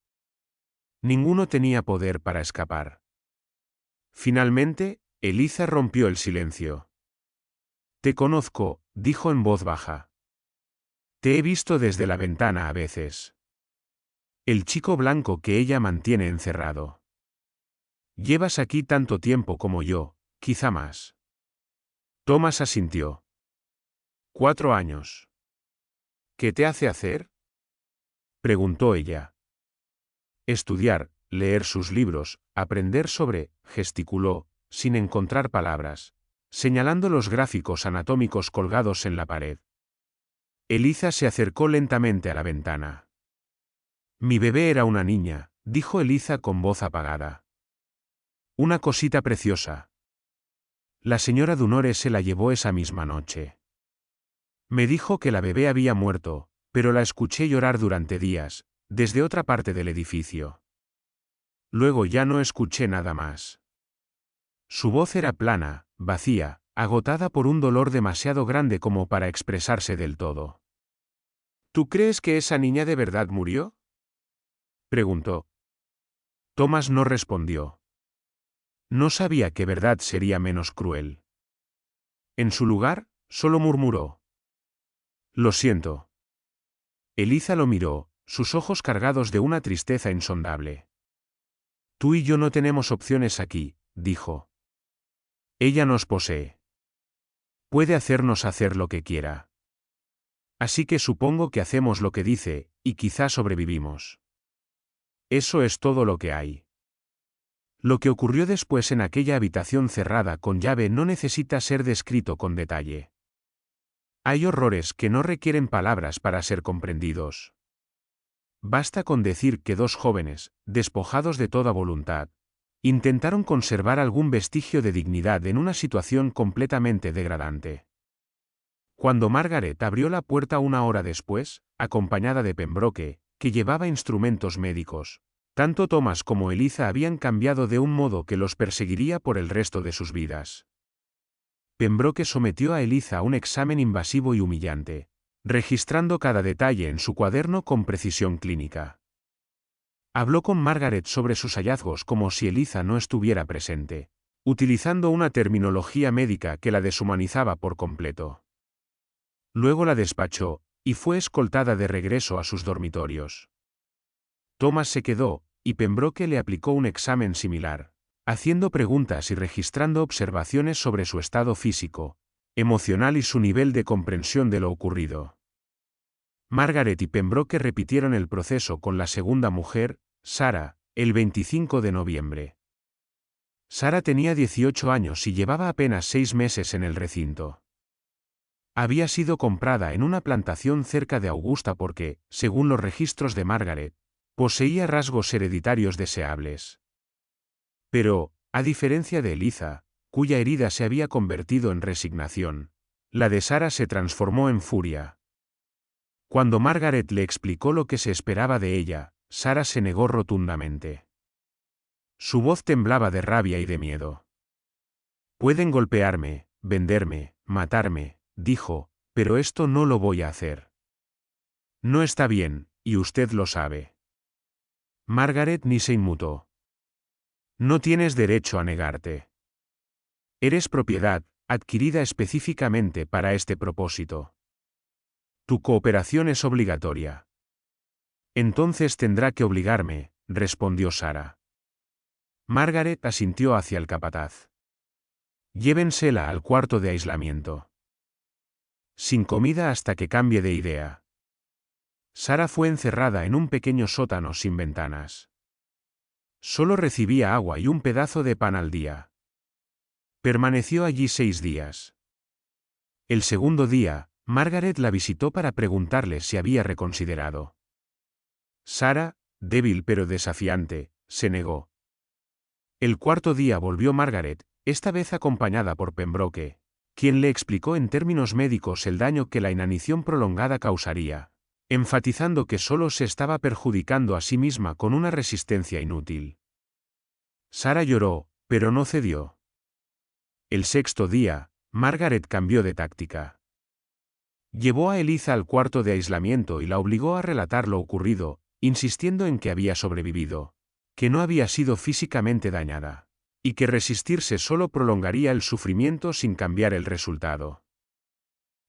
Ninguno tenía poder para escapar. Finalmente, Eliza rompió el silencio. «Te conozco», dijo en voz baja. «Te he visto desde la ventana a veces. El chico blanco que ella mantiene encerrado. Llevas aquí tanto tiempo como yo, quizá más». Thomas asintió. 4 años. «¿Qué te hace hacer?», preguntó ella. «Estudiar, leer sus libros, aprender sobre», gesticuló, sin encontrar palabras, señalando los gráficos anatómicos colgados en la pared. Eliza se acercó lentamente a la ventana. «Mi bebé era una niña», dijo Eliza con voz apagada. «Una cosita preciosa. La señora Dunore se la llevó esa misma noche. Me dijo que la bebé había muerto, pero la escuché llorar durante días, desde otra parte del edificio. Luego ya no escuché nada más». Su voz era plana, vacía, agotada por un dolor demasiado grande como para expresarse del todo. «¿Tú crees que esa niña de verdad murió?», preguntó. Thomas no respondió. No sabía que verdad sería menos cruel. En su lugar, solo murmuró: «Lo siento». Eliza lo miró, sus ojos cargados de una tristeza insondable. «Tú y yo no tenemos opciones aquí», dijo. «Ella nos posee. Puede hacernos hacer lo que quiera. Así que supongo que hacemos lo que dice, y quizá sobrevivimos. Eso es todo lo que hay». Lo que ocurrió después en aquella habitación cerrada con llave no necesita ser descrito con detalle. Hay horrores que no requieren palabras para ser comprendidos. Basta con decir que dos jóvenes, despojados de toda voluntad, intentaron conservar algún vestigio de dignidad en una situación completamente degradante. Cuando Margaret abrió la puerta 1 hora después, acompañada de Pembroke, que llevaba instrumentos médicos, tanto Thomas como Eliza habían cambiado de un modo que los perseguiría por el resto de sus vidas. Pembroke sometió a Eliza a un examen invasivo y humillante, registrando cada detalle en su cuaderno con precisión clínica. Habló con Margaret sobre sus hallazgos como si Eliza no estuviera presente, utilizando una terminología médica que la deshumanizaba por completo. Luego la despachó, y fue escoltada de regreso a sus dormitorios. Thomas se quedó, y Pembroke le aplicó un examen similar, haciendo preguntas y registrando observaciones sobre su estado físico, emocional y su nivel de comprensión de lo ocurrido. Margaret y Pembroke repitieron el proceso con la segunda mujer, Sarah, el 25 de noviembre. Sarah tenía 18 años y llevaba apenas 6 meses en el recinto. Había sido comprada en una plantación cerca de Augusta porque, según los registros de Margaret, poseía rasgos hereditarios deseables. Pero, a diferencia de Eliza, cuya herida se había convertido en resignación, la de Sara se transformó en furia. Cuando Margaret le explicó lo que se esperaba de ella, Sara se negó rotundamente. Su voz temblaba de rabia y de miedo. Pueden golpearme, venderme, matarme, dijo, pero esto no lo voy a hacer. No está bien, y usted lo sabe. Margaret ni se inmutó. No tienes derecho a negarte. Eres propiedad, adquirida específicamente para este propósito. Tu cooperación es obligatoria. Entonces tendrá que obligarme, respondió Sara. Margaret asintió hacia el capataz. Llévensela al cuarto de aislamiento. Sin comida hasta que cambie de idea. Sara fue encerrada en un pequeño sótano sin ventanas. Solo recibía agua y un pedazo de pan al día. Permaneció allí 6 días. El segundo día, Margaret la visitó para preguntarle si había reconsiderado. Sara, débil pero desafiante, se negó. El cuarto día volvió Margaret, esta vez acompañada por Pembroke, quien le explicó en términos médicos el daño que la inanición prolongada causaría, enfatizando que solo se estaba perjudicando a sí misma con una resistencia inútil. Sara lloró, pero no cedió. El sexto día, Margaret cambió de táctica. Llevó a Eliza al cuarto de aislamiento y la obligó a relatar lo ocurrido, insistiendo en que había sobrevivido, que no había sido físicamente dañada, y que resistirse solo prolongaría el sufrimiento sin cambiar el resultado.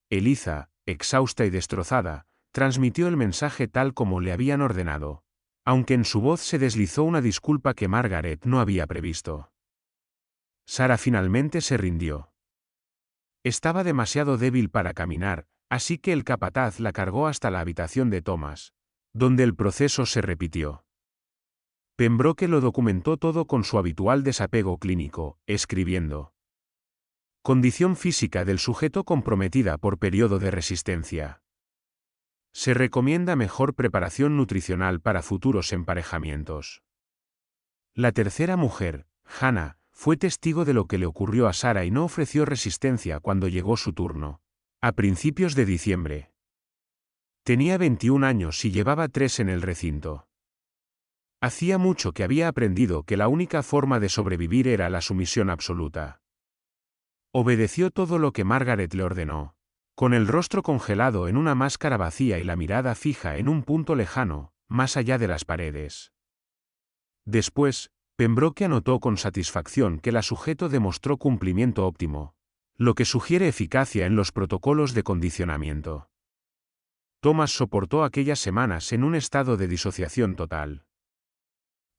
Eliza, exhausta y destrozada, transmitió el mensaje tal como le habían ordenado, aunque en su voz se deslizó una disculpa que Margaret no había previsto. Sara finalmente se rindió. Estaba demasiado débil para caminar, así que el capataz la cargó hasta la habitación de Thomas, donde el proceso se repitió. Pembroke lo documentó todo con su habitual desapego clínico, escribiendo: condición física del sujeto comprometida por periodo de resistencia. Se recomienda mejor preparación nutricional para futuros emparejamientos. La tercera mujer, Hannah, fue testigo de lo que le ocurrió a Sara y no ofreció resistencia cuando llegó su turno, a principios de diciembre. Tenía 21 años y llevaba 3 en el recinto. Hacía mucho que había aprendido que la única forma de sobrevivir era la sumisión absoluta. Obedeció todo lo que Margaret le ordenó, con el rostro congelado en una máscara vacía y la mirada fija en un punto lejano, más allá de las paredes. Después, Pembroke anotó con satisfacción que la sujeto demostró cumplimiento óptimo, lo que sugiere eficacia en los protocolos de condicionamiento. Thomas soportó aquellas semanas en un estado de disociación total.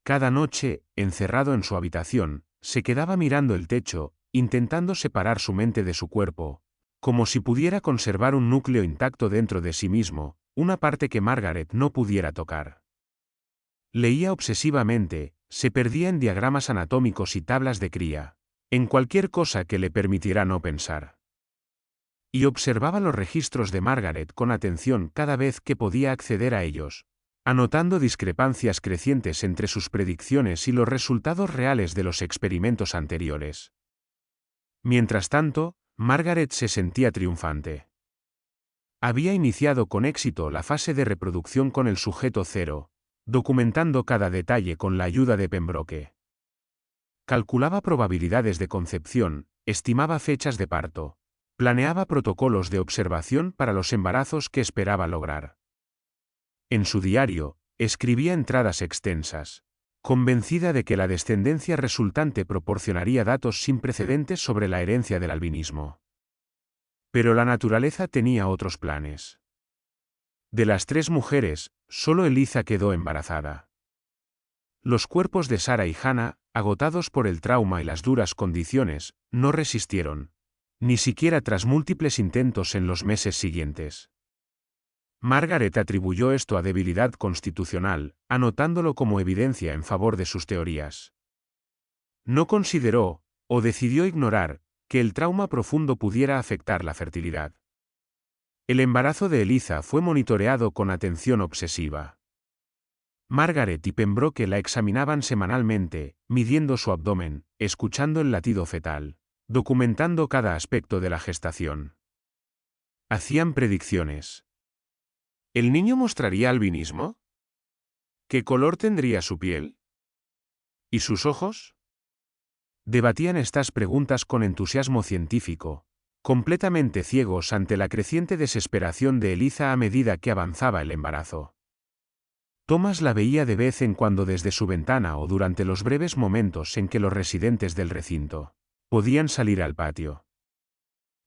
Cada noche, encerrado en su habitación, se quedaba mirando el techo, intentando separar su mente de su cuerpo, como si pudiera conservar un núcleo intacto dentro de sí mismo, una parte que Margaret no pudiera tocar. Leía obsesivamente, se perdía en diagramas anatómicos y tablas de cría, en cualquier cosa que le permitiera no pensar. Y observaba los registros de Margaret con atención cada vez que podía acceder a ellos, anotando discrepancias crecientes entre sus predicciones y los resultados reales de los experimentos anteriores. Mientras tanto, Margaret se sentía triunfante. Había iniciado con éxito la fase de reproducción con el sujeto cero, documentando cada detalle con la ayuda de Pembroke. Calculaba probabilidades de concepción, estimaba fechas de parto, planeaba protocolos de observación para los embarazos que esperaba lograr. En su diario, escribía entradas extensas, convencida de que la descendencia resultante proporcionaría datos sin precedentes sobre la herencia del albinismo. Pero la naturaleza tenía otros planes. De las 3 mujeres, solo Eliza quedó embarazada. Los cuerpos de Sara y Hannah, agotados por el trauma y las duras condiciones, no resistieron, ni siquiera tras múltiples intentos en los meses siguientes. Margaret atribuyó esto a debilidad constitucional, anotándolo como evidencia en favor de sus teorías. No consideró, o decidió ignorar, que el trauma profundo pudiera afectar la fertilidad. El embarazo de Eliza fue monitoreado con atención obsesiva. Margaret y Pembroke la examinaban semanalmente, midiendo su abdomen, escuchando el latido fetal, documentando cada aspecto de la gestación. Hacían predicciones. ¿El niño mostraría albinismo? ¿Qué color tendría su piel? ¿Y sus ojos? Debatían estas preguntas con entusiasmo científico, completamente ciegos ante la creciente desesperación de Eliza a medida que avanzaba el embarazo. Thomas la veía de vez en cuando desde su ventana o durante los breves momentos en que los residentes del recinto podían salir al patio.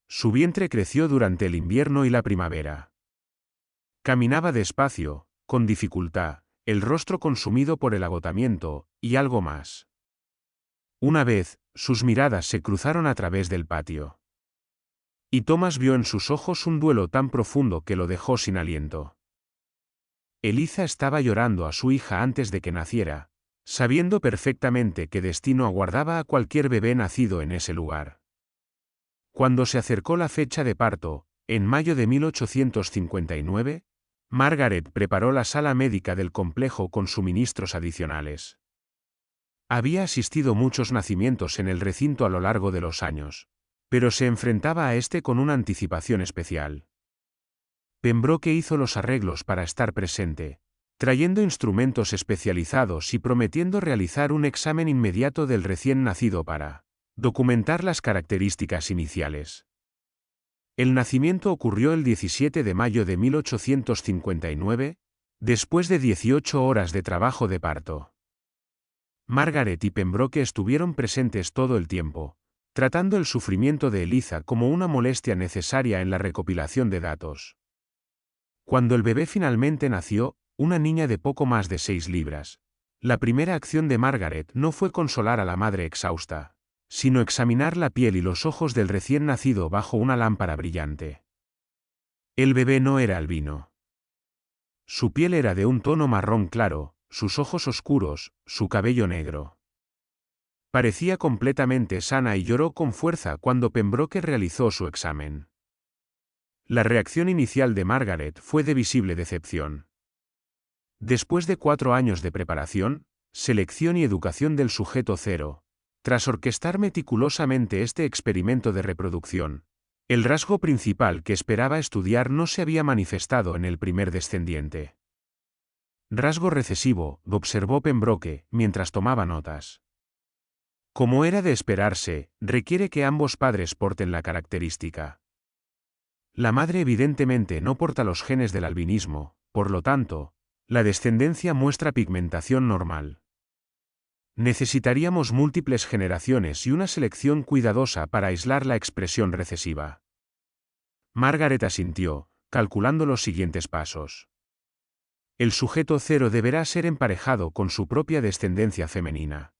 Su vientre creció durante el invierno y la primavera. Caminaba despacio, con dificultad, el rostro consumido por el agotamiento, y algo más. Una vez, sus miradas se cruzaron a través del patio. Y Thomas vio en sus ojos un duelo tan profundo que lo dejó sin aliento. Eliza estaba llorando a su hija antes de que naciera, sabiendo perfectamente qué destino aguardaba a cualquier bebé nacido en ese lugar. Cuando se acercó la fecha de parto, en mayo de 1859, Margaret preparó la sala médica del complejo con suministros adicionales. Había asistido muchos nacimientos en el recinto a lo largo de los años, pero se enfrentaba a este con una anticipación especial. Pembroke hizo los arreglos para estar presente, trayendo instrumentos especializados y prometiendo realizar un examen inmediato del recién nacido para documentar las características iniciales. El nacimiento ocurrió el 17 de mayo de 1859, después de 18 horas de trabajo de parto. Margaret y Pembroke estuvieron presentes todo el tiempo, tratando el sufrimiento de Eliza como una molestia necesaria en la recopilación de datos. Cuando el bebé finalmente nació, una niña de poco más de 6 libras, la primera acción de Margaret no fue consolar a la madre exhausta, sino examinar la piel y los ojos del recién nacido bajo una lámpara brillante. El bebé no era albino. Su piel era de un tono marrón claro, sus ojos oscuros, su cabello negro. Parecía completamente sana y lloró con fuerza cuando Pembroke realizó su examen. La reacción inicial de Margaret fue de visible decepción. Después de 4 años de preparación, selección y educación del sujeto cero, tras orquestar meticulosamente este experimento de reproducción, el rasgo principal que esperaba estudiar no se había manifestado en el primer descendiente. Rasgo recesivo, observó Pembroke, mientras tomaba notas. Como era de esperarse, requiere que ambos padres porten la característica. La madre evidentemente no porta los genes del albinismo, por lo tanto, la descendencia muestra pigmentación normal. Necesitaríamos múltiples generaciones y una selección cuidadosa para aislar la expresión recesiva. Margaret asintió, calculando los siguientes pasos. El sujeto cero deberá ser emparejado con su propia descendencia femenina.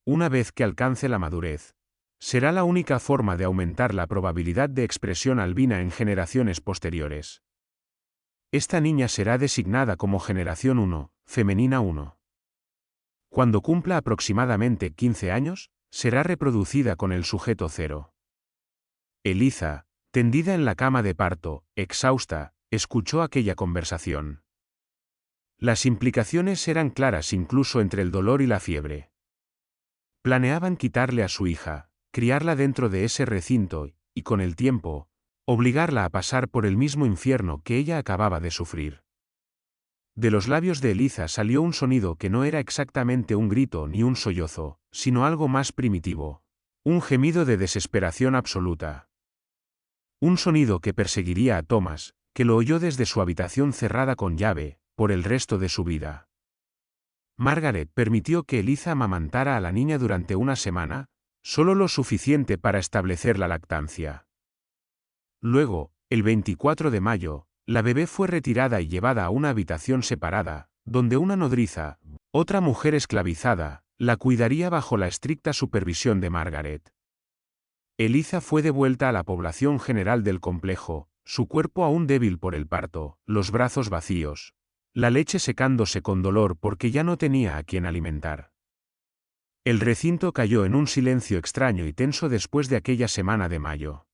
Una vez que alcance la madurez, será la única forma de aumentar la probabilidad de expresión albina en generaciones posteriores. Esta niña será designada como generación 1, femenina 1. Cuando cumpla aproximadamente 15 años, será reproducida con el sujeto cero. Eliza, tendida en la cama de parto, exhausta, escuchó aquella conversación. Las implicaciones eran claras incluso entre el dolor y la fiebre. Planeaban quitarle a su hija, criarla dentro de ese recinto y, con el tiempo, obligarla a pasar por el mismo infierno que ella acababa de sufrir. De los labios de Eliza salió un sonido que no era exactamente un grito ni un sollozo, sino algo más primitivo. Un gemido de desesperación absoluta. Un sonido que perseguiría a Thomas, que lo oyó desde su habitación cerrada con llave, por el resto de su vida. Margaret permitió que Eliza amamantara a la niña durante una semana, solo lo suficiente para establecer la lactancia. Luego, el 24 de mayo, la bebé fue retirada y llevada a una habitación separada, donde una nodriza, otra mujer esclavizada, la cuidaría bajo la estricta supervisión de Margaret. Eliza fue devuelta a la población general del complejo, su cuerpo aún débil por el parto, los brazos vacíos, la leche secándose con dolor porque ya no tenía a quien alimentar. El recinto cayó en un silencio extraño y tenso después de aquella semana de mayo.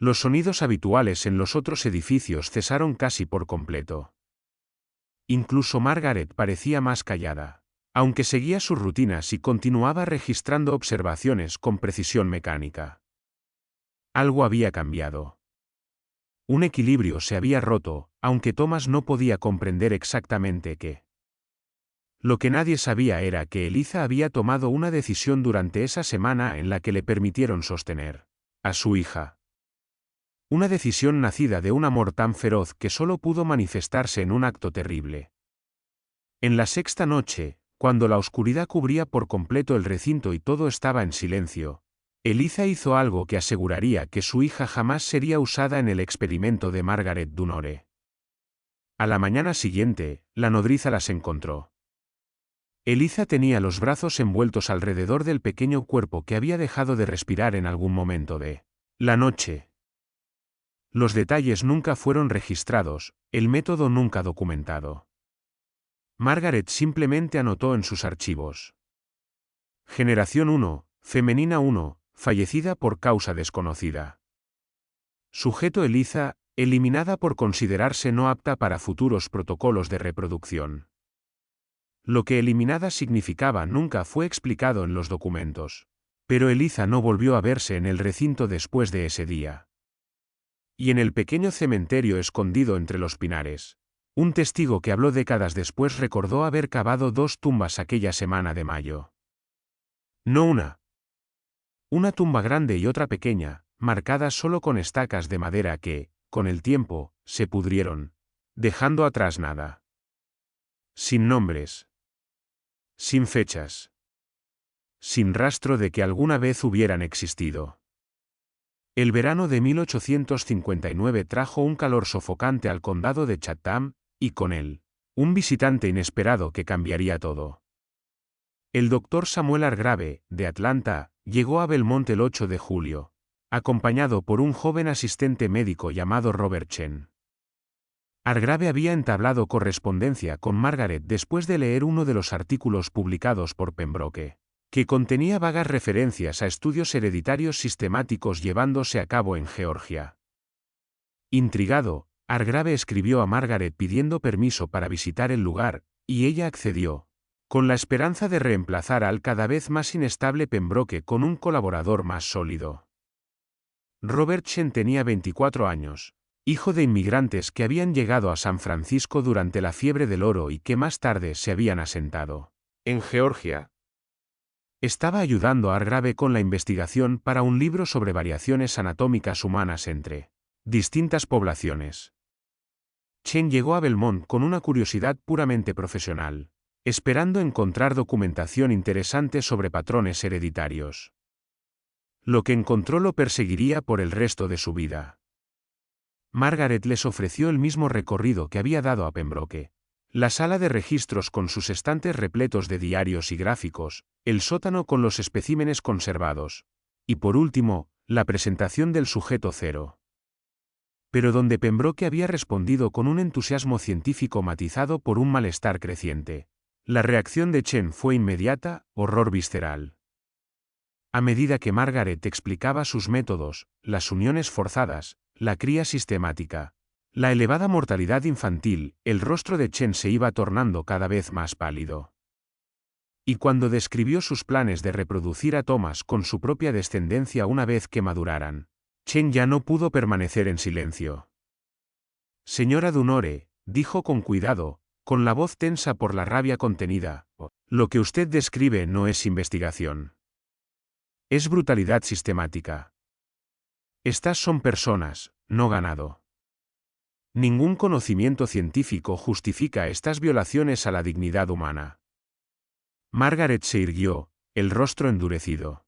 Los sonidos habituales en los otros edificios cesaron casi por completo. Incluso Margaret parecía más callada, aunque seguía sus rutinas y continuaba registrando observaciones con precisión mecánica. Algo había cambiado. Un equilibrio se había roto, aunque Thomas no podía comprender exactamente qué. Lo que nadie sabía era que Eliza había tomado una decisión durante esa semana en la que le permitieron sostener a su hija. Una decisión nacida de un amor tan feroz que solo pudo manifestarse en un acto terrible. En la sexta noche, cuando la oscuridad cubría por completo el recinto y todo estaba en silencio, Eliza hizo algo que aseguraría que su hija jamás sería usada en el experimento de Margaret Dunore. A la mañana siguiente, la nodriza las encontró. Eliza tenía los brazos envueltos alrededor del pequeño cuerpo que había dejado de respirar en algún momento de la noche. Los detalles nunca fueron registrados, el método nunca documentado. Margaret simplemente anotó en sus archivos. Generación 1, femenina 1, fallecida por causa desconocida. Sujeto Eliza, eliminada por considerarse no apta para futuros protocolos de reproducción. Lo que eliminada significaba nunca fue explicado en los documentos, pero Eliza no volvió a verse en el recinto después de ese día. Y en el pequeño cementerio escondido entre los pinares, un testigo que habló décadas después recordó haber cavado 2 tumbas aquella semana de mayo. No una. Una tumba grande y otra pequeña, marcadas solo con estacas de madera que, con el tiempo, se pudrieron, dejando atrás nada. Sin nombres. Sin fechas. Sin rastro de que alguna vez hubieran existido. El verano de 1859 trajo un calor sofocante al condado de Chatham, y con él, un visitante inesperado que cambiaría todo. El doctor Samuel Hargrave, de Atlanta, llegó a Belmont el 8 de julio, acompañado por un joven asistente médico llamado Robert Chen. Hargrave había entablado correspondencia con Margaret después de leer uno de los artículos publicados por Pembroke, que contenía vagas referencias a estudios hereditarios sistemáticos llevándose a cabo en Georgia. Intrigado, Hargrave escribió a Margaret pidiendo permiso para visitar el lugar, y ella accedió, con la esperanza de reemplazar al cada vez más inestable Pembroke con un colaborador más sólido. Robert Chen tenía 24 años, hijo de inmigrantes que habían llegado a San Francisco durante la fiebre del oro y que más tarde se habían asentado en Georgia. Estaba ayudando a Hargrave con la investigación para un libro sobre variaciones anatómicas humanas entre distintas poblaciones. Chen llegó a Belmont con una curiosidad puramente profesional, esperando encontrar documentación interesante sobre patrones hereditarios. Lo que encontró lo perseguiría por el resto de su vida. Margaret les ofreció el mismo recorrido que había dado a Pembroke. La sala de registros con sus estantes repletos de diarios y gráficos, el sótano con los especímenes conservados, y por último, la presentación del sujeto cero. Pero donde Pembroke había respondido con un entusiasmo científico matizado por un malestar creciente, la reacción de Chen fue inmediata, horror visceral. A medida que Margaret explicaba sus métodos, las uniones forzadas, la cría sistemática, la elevada mortalidad infantil, el rostro de Chen se iba tornando cada vez más pálido. Y cuando describió sus planes de reproducir a Thomas con su propia descendencia una vez que maduraran, Chen ya no pudo permanecer en silencio. Señora Dunore, dijo con cuidado, con la voz tensa por la rabia contenida, lo que usted describe no es investigación. Es brutalidad sistemática. Estas son personas, no ganado. Ningún conocimiento científico justifica estas violaciones a la dignidad humana. Margaret se irguió, el rostro endurecido.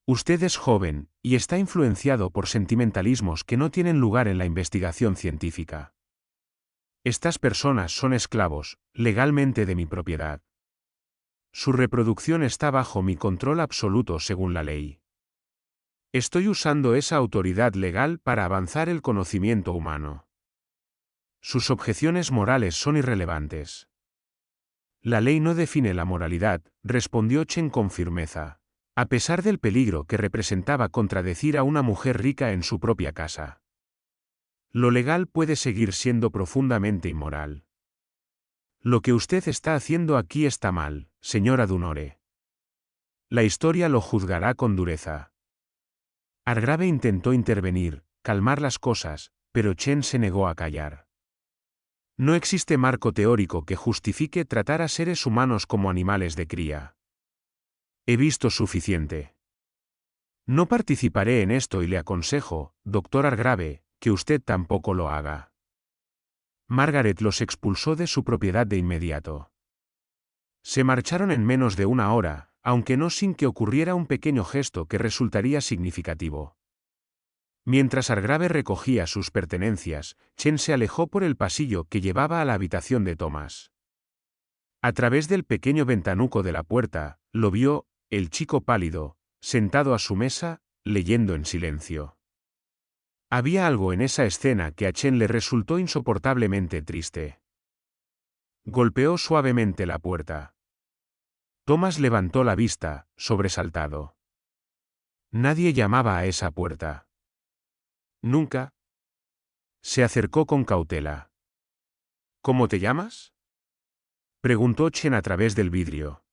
Usted es joven, y está influenciado por sentimentalismos que no tienen lugar en la investigación científica. Estas personas son esclavos, legalmente de mi propiedad. Su reproducción está bajo mi control absoluto según la ley. Estoy usando esa autoridad legal para avanzar el conocimiento humano. Sus objeciones morales son irrelevantes. La ley no define la moralidad, respondió Chen con firmeza. A pesar del peligro que representaba contradecir a una mujer rica en su propia casa. Lo legal puede seguir siendo profundamente inmoral. Lo que usted está haciendo aquí está mal, señora Dunore. La historia lo juzgará con dureza. Hargrave intentó intervenir, calmar las cosas, pero Chen se negó a callar. No existe marco teórico que justifique tratar a seres humanos como animales de cría. He visto suficiente. No participaré en esto y le aconsejo, doctor Hargrave, que usted tampoco lo haga. Margaret los expulsó de su propiedad de inmediato. Se marcharon en menos de una hora, aunque no sin que ocurriera un pequeño gesto que resultaría significativo. Mientras Hargrave recogía sus pertenencias, Chen se alejó por el pasillo que llevaba a la habitación de Thomas. A través del pequeño ventanuco de la puerta, lo vio, el chico pálido, sentado a su mesa, leyendo en silencio. Había algo en esa escena que a Chen le resultó insoportablemente triste. Golpeó suavemente la puerta. Thomas levantó la vista, sobresaltado. Nadie llamaba a esa puerta. Nunca. Se acercó con cautela. ¿Cómo te llamas? Preguntó Chen a través del vidrio.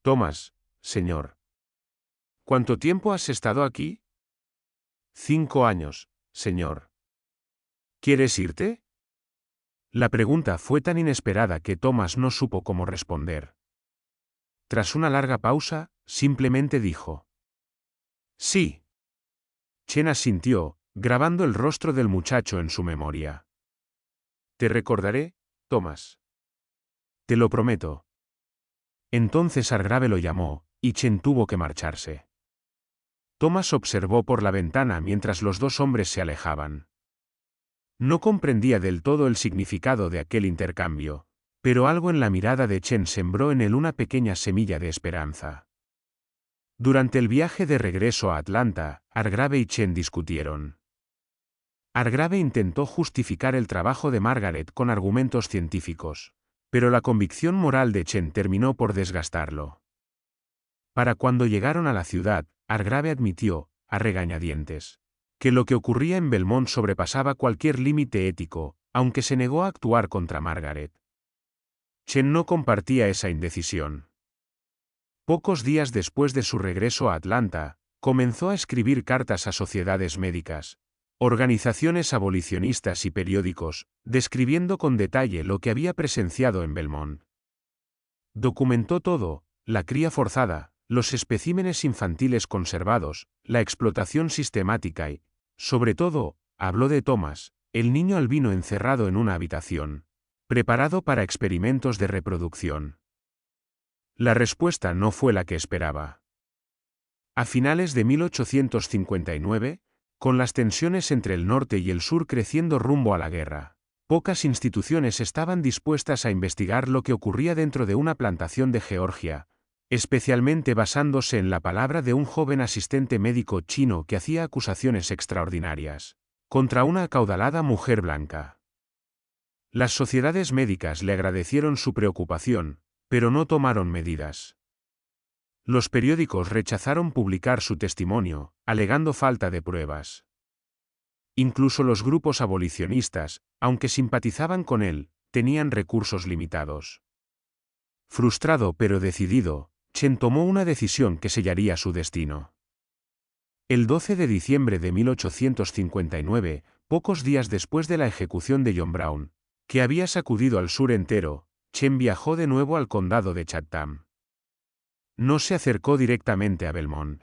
Thomas, señor. ¿Cuánto tiempo has estado aquí? 5 años, señor. ¿Quieres irte? La pregunta fue tan inesperada que Thomas no supo cómo responder. Tras una larga pausa, simplemente dijo: sí. Chen asintió, grabando el rostro del muchacho en su memoria. Te recordaré, Thomas. Te lo prometo. Entonces Hargrave lo llamó, y Chen tuvo que marcharse. Thomas observó por la ventana mientras los dos hombres se alejaban. No comprendía del todo el significado de aquel intercambio, pero algo en la mirada de Chen sembró en él una pequeña semilla de esperanza. Durante el viaje de regreso a Atlanta, Hargrave y Chen discutieron. Hargrave intentó justificar el trabajo de Margaret con argumentos científicos, pero la convicción moral de Chen terminó por desgastarlo. Para cuando llegaron a la ciudad, Hargrave admitió, a regañadientes, que lo que ocurría en Belmont sobrepasaba cualquier límite ético, aunque se negó a actuar contra Margaret. Chen no compartía esa indecisión. Pocos días después de su regreso a Atlanta, comenzó a escribir cartas a sociedades médicas, organizaciones abolicionistas y periódicos, describiendo con detalle lo que había presenciado en Belmont. Documentó todo: la cría forzada, los especímenes infantiles conservados, la explotación sistemática y, sobre todo, habló de Thomas, el niño albino encerrado en una habitación, preparado para experimentos de reproducción. La respuesta no fue la que esperaba. A finales de 1859, con las tensiones entre el norte y el sur creciendo rumbo a la guerra, pocas instituciones estaban dispuestas a investigar lo que ocurría dentro de una plantación de Georgia, especialmente basándose en la palabra de un joven asistente médico chino que hacía acusaciones extraordinarias contra una acaudalada mujer blanca. Las sociedades médicas le agradecieron su preocupación, pero no tomaron medidas. Los periódicos rechazaron publicar su testimonio, alegando falta de pruebas. Incluso los grupos abolicionistas, aunque simpatizaban con él, tenían recursos limitados. Frustrado pero decidido, Chen tomó una decisión que sellaría su destino. El 12 de diciembre de 1859, pocos días después de la ejecución de John Brown, que había sacudido al sur entero, Chen viajó de nuevo al condado de Chatham. No se acercó directamente a Belmont.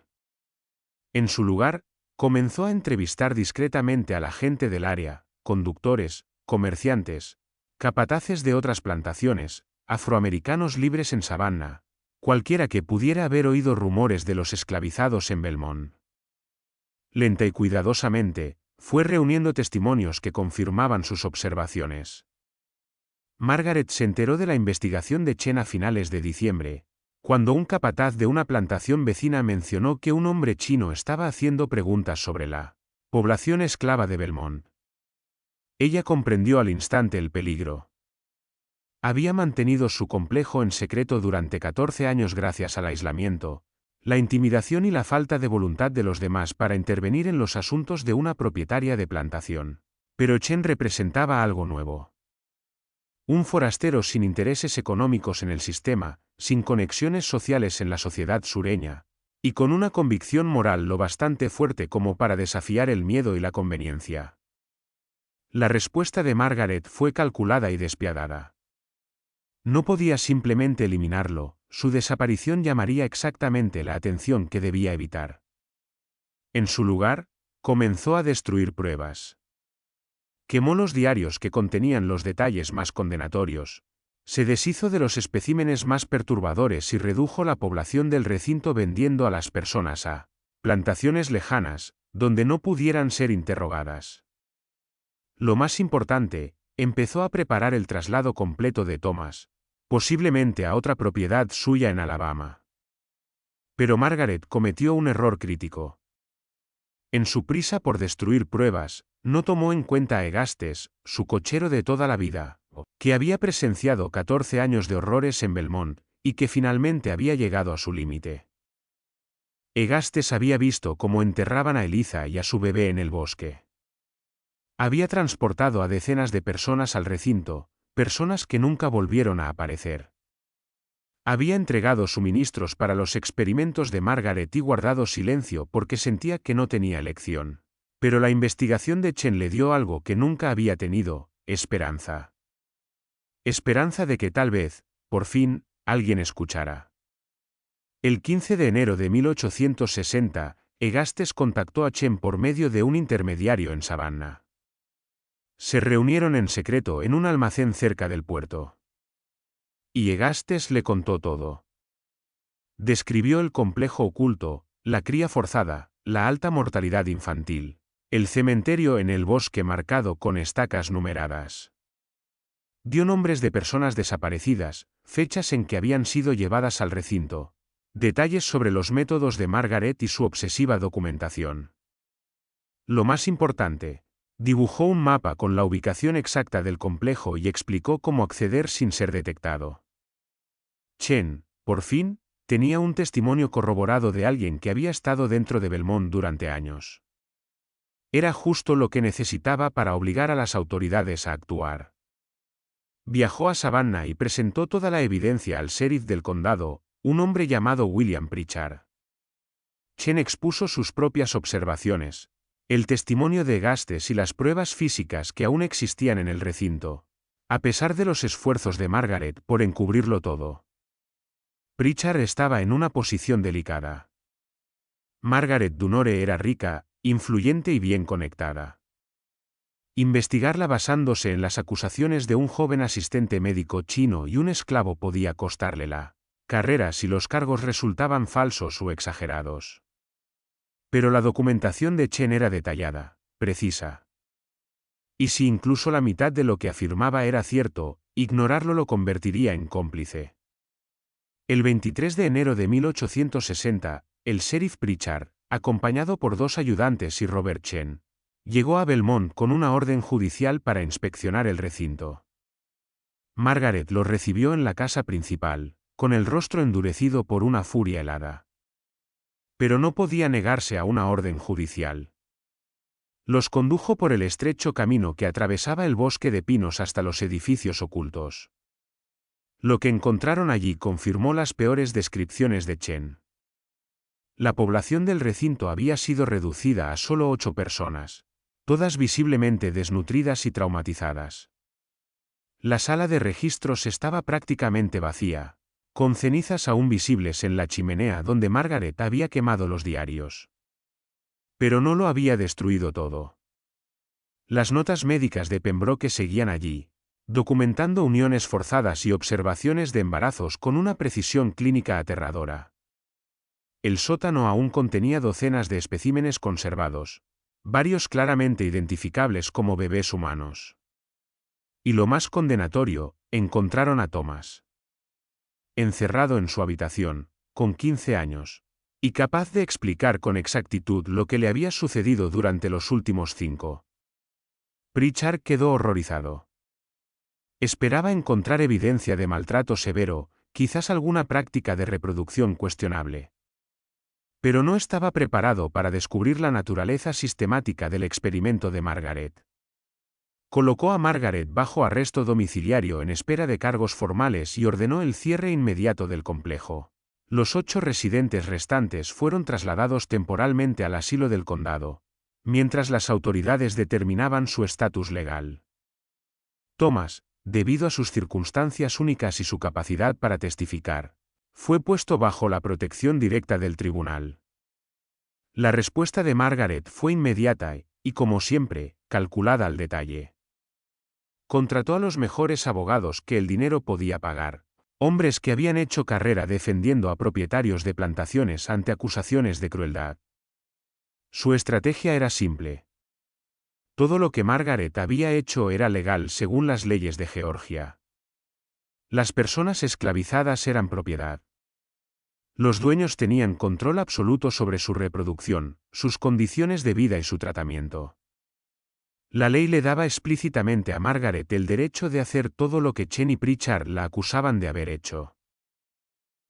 En su lugar, comenzó a entrevistar discretamente a la gente del área, conductores, comerciantes, capataces de otras plantaciones, afroamericanos libres en Savannah, cualquiera que pudiera haber oído rumores de los esclavizados en Belmont. Lenta y cuidadosamente, fue reuniendo testimonios que confirmaban sus observaciones. Margaret se enteró de la investigación de Chen a finales de diciembre, cuando un capataz de una plantación vecina mencionó que un hombre chino estaba haciendo preguntas sobre la población esclava de Belmont. Ella comprendió al instante el peligro. Había mantenido su complejo en secreto durante 14 años gracias al aislamiento, la intimidación y la falta de voluntad de los demás para intervenir en los asuntos de una propietaria de plantación. Pero Chen representaba algo nuevo. Un forastero sin intereses económicos en el sistema, sin conexiones sociales en la sociedad sureña, y con una convicción moral lo bastante fuerte como para desafiar el miedo y la conveniencia. La respuesta de Margaret fue calculada y despiadada. No podía simplemente eliminarlo, su desaparición llamaría exactamente la atención que debía evitar. En su lugar, comenzó a destruir pruebas. Quemó los diarios que contenían los detalles más condenatorios, se deshizo de los especímenes más perturbadores y redujo la población del recinto vendiendo a las personas a plantaciones lejanas, donde no pudieran ser interrogadas. Lo más importante, empezó a preparar el traslado completo de Thomas, posiblemente a otra propiedad suya en Alabama. Pero Margaret cometió un error crítico. En su prisa por destruir pruebas, no tomó en cuenta a Egastes, su cochero de toda la vida, que había presenciado 14 años de horrores en Belmont, y que finalmente había llegado a su límite. Egastes había visto cómo enterraban a Eliza y a su bebé en el bosque. Había transportado a decenas de personas al recinto, personas que nunca volvieron a aparecer. Había entregado suministros para los experimentos de Margaret y guardado silencio porque sentía que no tenía elección. Pero la investigación de Chen le dio algo que nunca había tenido: esperanza. Esperanza de que tal vez, por fin, alguien escuchara. El 15 de enero de 1860, Egastes contactó a Chen por medio de un intermediario en Savannah. Se reunieron en secreto en un almacén cerca del puerto. Y Egastes le contó todo. Describió el complejo oculto, la cría forzada, la alta mortalidad infantil, el cementerio en el bosque marcado con estacas numeradas. Dio nombres de personas desaparecidas, fechas en que habían sido llevadas al recinto, detalles sobre los métodos de Margaret y su obsesiva documentación. Lo más importante, dibujó un mapa con la ubicación exacta del complejo y explicó cómo acceder sin ser detectado. Chen, por fin, tenía un testimonio corroborado de alguien que había estado dentro de Belmont durante años. Era justo lo que necesitaba para obligar a las autoridades a actuar. Viajó a Savannah y presentó toda la evidencia al sheriff del condado, un hombre llamado William Pritchard. Chen expuso sus propias observaciones, el testimonio de Egastes y las pruebas físicas que aún existían en el recinto, a pesar de los esfuerzos de Margaret por encubrirlo todo. Pritchard estaba en una posición delicada. Margaret Dunore era rica, influyente y bien conectada. Investigarla basándose en las acusaciones de un joven asistente médico chino y un esclavo podía costarle la carrera si los cargos resultaban falsos o exagerados. Pero la documentación de Chen era detallada, precisa. Y si incluso la mitad de lo que afirmaba era cierto, ignorarlo lo convertiría en cómplice. El 23 de enero de 1860, el sheriff Pritchard, acompañado por 2 ayudantes y Robert Chen, llegó a Belmont con una orden judicial para inspeccionar el recinto. Margaret los recibió en la casa principal, con el rostro endurecido por una furia helada. Pero no podía negarse a una orden judicial. Los condujo por el estrecho camino que atravesaba el bosque de pinos hasta los edificios ocultos. Lo que encontraron allí confirmó las peores descripciones de Chen. La población del recinto había sido reducida a solo 8 personas, todas visiblemente desnutridas y traumatizadas. La sala de registros estaba prácticamente vacía, con cenizas aún visibles en la chimenea donde Margaret había quemado los diarios. Pero no lo había destruido todo. Las notas médicas de Pembroke seguían allí, documentando uniones forzadas y observaciones de embarazos con una precisión clínica aterradora. El sótano aún contenía docenas de especímenes conservados, varios claramente identificables como bebés humanos. Y lo más condenatorio, encontraron a Thomas. Encerrado en su habitación, con 15 años, y capaz de explicar con exactitud lo que le había sucedido durante los últimos 5. Pritchard quedó horrorizado. Esperaba encontrar evidencia de maltrato severo, quizás alguna práctica de reproducción cuestionable. Pero no estaba preparado para descubrir la naturaleza sistemática del experimento de Margaret. Colocó a Margaret bajo arresto domiciliario en espera de cargos formales y ordenó el cierre inmediato del complejo. Los 8 residentes restantes fueron trasladados temporalmente al asilo del condado, mientras las autoridades determinaban su estatus legal. Thomas, debido a sus circunstancias únicas y su capacidad para testificar, fue puesto bajo la protección directa del tribunal. La respuesta de Margaret fue inmediata y, como siempre, calculada al detalle. Contrató a los mejores abogados que el dinero podía pagar, hombres que habían hecho carrera defendiendo a propietarios de plantaciones ante acusaciones de crueldad. Su estrategia era simple. Todo lo que Margaret había hecho era legal según las leyes de Georgia. Las personas esclavizadas eran propiedad. Los dueños tenían control absoluto sobre su reproducción, sus condiciones de vida y su tratamiento. La ley le daba explícitamente a Margaret el derecho de hacer todo lo que Chen y Pritchard la acusaban de haber hecho.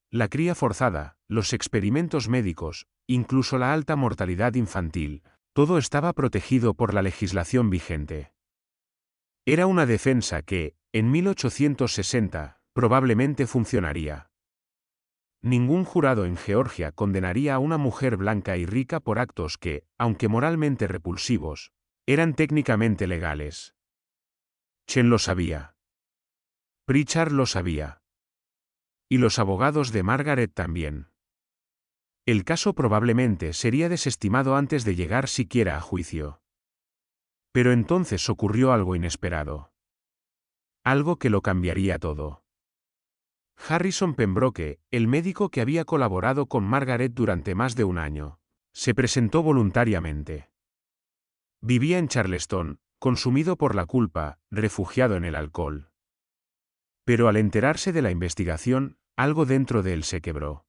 La cría forzada, los experimentos médicos, incluso la alta mortalidad infantil, todo estaba protegido por la legislación vigente. Era una defensa que, en 1860, probablemente funcionaría. Ningún jurado en Georgia condenaría a una mujer blanca y rica por actos que, aunque moralmente repulsivos, eran técnicamente legales. Chen lo sabía. Pritchard lo sabía. Y los abogados de Margaret también. El caso probablemente sería desestimado antes de llegar siquiera a juicio. Pero entonces ocurrió algo inesperado. Algo que lo cambiaría todo. Harrison Pembroke, el médico que había colaborado con Margaret durante más de un año, se presentó voluntariamente. Vivía en Charleston, consumido por la culpa, refugiado en el alcohol. Pero al enterarse de la investigación, algo dentro de él se quebró.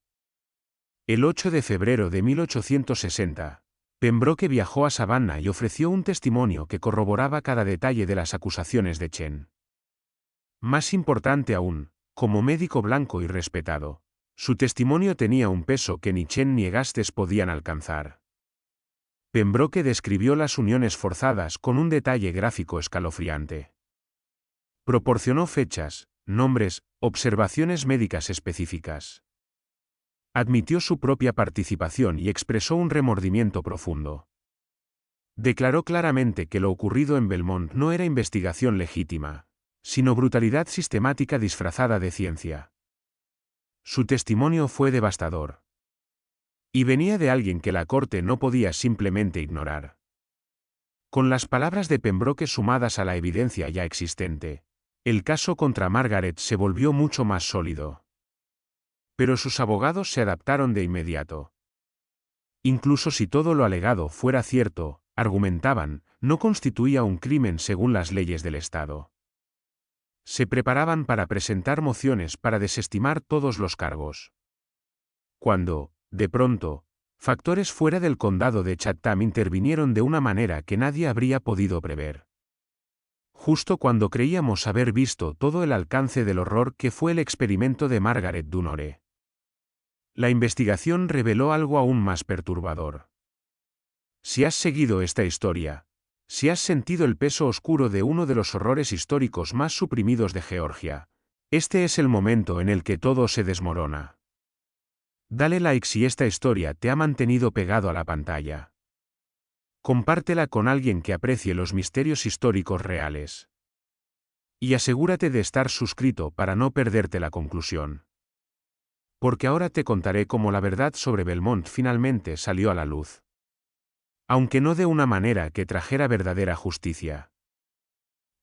El 8 de febrero de 1860, Pembroke viajó a Savannah y ofreció un testimonio que corroboraba cada detalle de las acusaciones de Chen. Más importante aún, como médico blanco y respetado, su testimonio tenía un peso que ni Chen ni Egastes podían alcanzar. Pembroke describió las uniones forzadas con un detalle gráfico escalofriante. Proporcionó fechas, nombres, observaciones médicas específicas. Admitió su propia participación y expresó un remordimiento profundo. Declaró claramente que lo ocurrido en Belmont no era investigación legítima, sino brutalidad sistemática disfrazada de ciencia. Su testimonio fue devastador. Y venía de alguien que la corte no podía simplemente ignorar. Con las palabras de Pembroke sumadas a la evidencia ya existente, el caso contra Margaret se volvió mucho más sólido. Pero sus abogados se adaptaron de inmediato. Incluso si todo lo alegado fuera cierto, argumentaban, no constituía un crimen según las leyes del Estado. Se preparaban para presentar mociones para desestimar todos los cargos. Cuando, de pronto, factores fuera del condado de Chatham intervinieron de una manera que nadie habría podido prever. Justo cuando creíamos haber visto todo el alcance del horror que fue el experimento de Margaret Dunore. La investigación reveló algo aún más perturbador. Si has seguido esta historia, si has sentido el peso oscuro de uno de los horrores históricos más suprimidos de Georgia, este es el momento en el que todo se desmorona. Dale like si esta historia te ha mantenido pegado a la pantalla. Compártela con alguien que aprecie los misterios históricos reales. Y asegúrate de estar suscrito para no perderte la conclusión. Porque ahora te contaré cómo la verdad sobre Belmont finalmente salió a la luz. Aunque no de una manera que trajera verdadera justicia.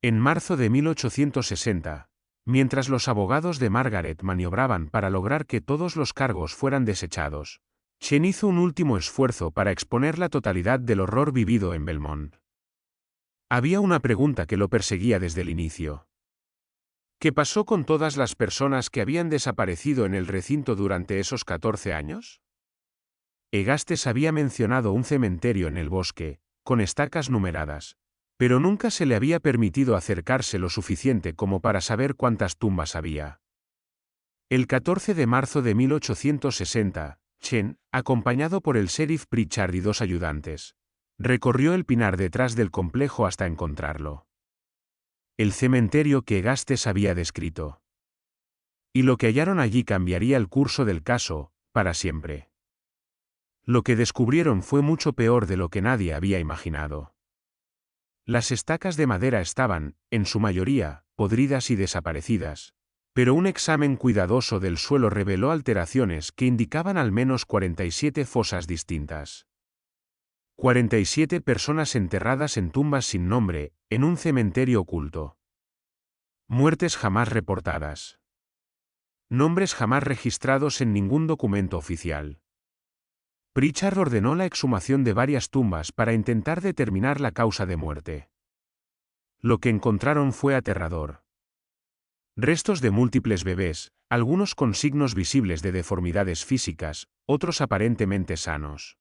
En marzo de 1860, mientras los abogados de Margaret maniobraban para lograr que todos los cargos fueran desechados, Chen hizo un último esfuerzo para exponer la totalidad del horror vivido en Belmont. Había una pregunta que lo perseguía desde el inicio. ¿Qué pasó con todas las personas que habían desaparecido en el recinto durante esos 14 años? Egastes había mencionado un cementerio en el bosque, con estacas numeradas, pero nunca se le había permitido acercarse lo suficiente como para saber cuántas tumbas había. El 14 de marzo de 1860, Chen, acompañado por el sheriff Pritchard y 2 ayudantes, recorrió el pinar detrás del complejo hasta encontrarlo. El cementerio que Gastes había descrito. Y lo que hallaron allí cambiaría el curso del caso, para siempre. Lo que descubrieron fue mucho peor de lo que nadie había imaginado. Las estacas de madera estaban, en su mayoría, podridas y desaparecidas, pero un examen cuidadoso del suelo reveló alteraciones que indicaban al menos 47 fosas distintas. 47 personas enterradas en tumbas sin nombre, en un cementerio oculto. Muertes jamás reportadas. Nombres jamás registrados en ningún documento oficial. Pritchard ordenó la exhumación de varias tumbas para intentar determinar la causa de muerte. Lo que encontraron fue aterrador. Restos de múltiples bebés, algunos con signos visibles de deformidades físicas, otros aparentemente sanos.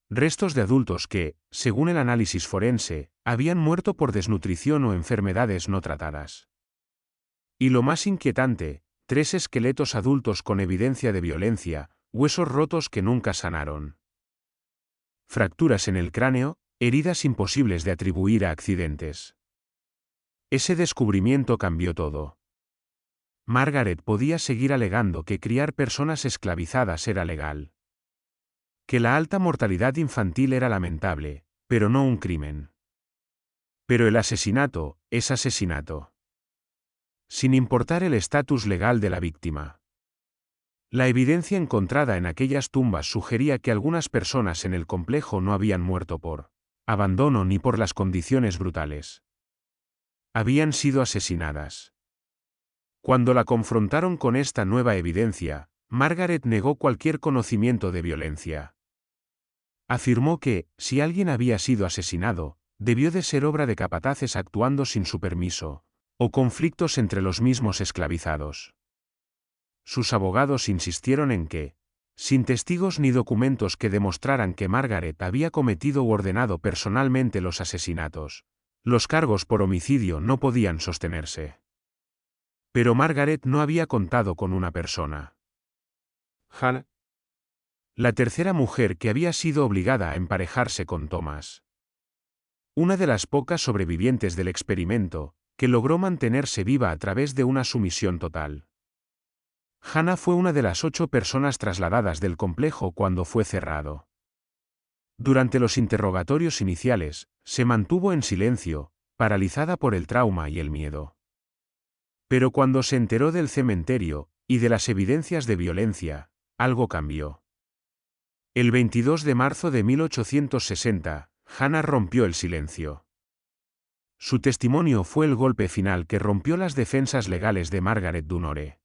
Restos de adultos que, según el análisis forense, habían muerto por desnutrición o enfermedades no tratadas. Y lo más inquietante, 3 esqueletos adultos con evidencia de violencia, huesos rotos que nunca sanaron. Fracturas en el cráneo, heridas imposibles de atribuir a accidentes. Ese descubrimiento cambió todo. Margaret podía seguir alegando que criar personas esclavizadas era legal. Que la alta mortalidad infantil era lamentable, pero no un crimen. Pero el asesinato es asesinato. Sin importar el estatus legal de la víctima. La evidencia encontrada en aquellas tumbas sugería que algunas personas en el complejo no habían muerto por abandono ni por las condiciones brutales. Habían sido asesinadas. Cuando la confrontaron con esta nueva evidencia, Margaret negó cualquier conocimiento de violencia. Afirmó que, si alguien había sido asesinado, debió de ser obra de capataces actuando sin su permiso, o conflictos entre los mismos esclavizados. Sus abogados insistieron en que, sin testigos ni documentos que demostraran que Margaret había cometido u ordenado personalmente los asesinatos, los cargos por homicidio no podían sostenerse. Pero Margaret no había contado con una persona. Hannah, la tercera mujer que había sido obligada a emparejarse con Thomas. Una de las pocas sobrevivientes del experimento, que logró mantenerse viva a través de una sumisión total. Hannah fue una de las 8 personas trasladadas del complejo cuando fue cerrado. Durante los interrogatorios iniciales, se mantuvo en silencio, paralizada por el trauma y el miedo. Pero cuando se enteró del cementerio, y de las evidencias de violencia, algo cambió. El 22 de marzo de 1860, Hannah rompió el silencio. Su testimonio fue el golpe final que rompió las defensas legales de Margaret Dunore.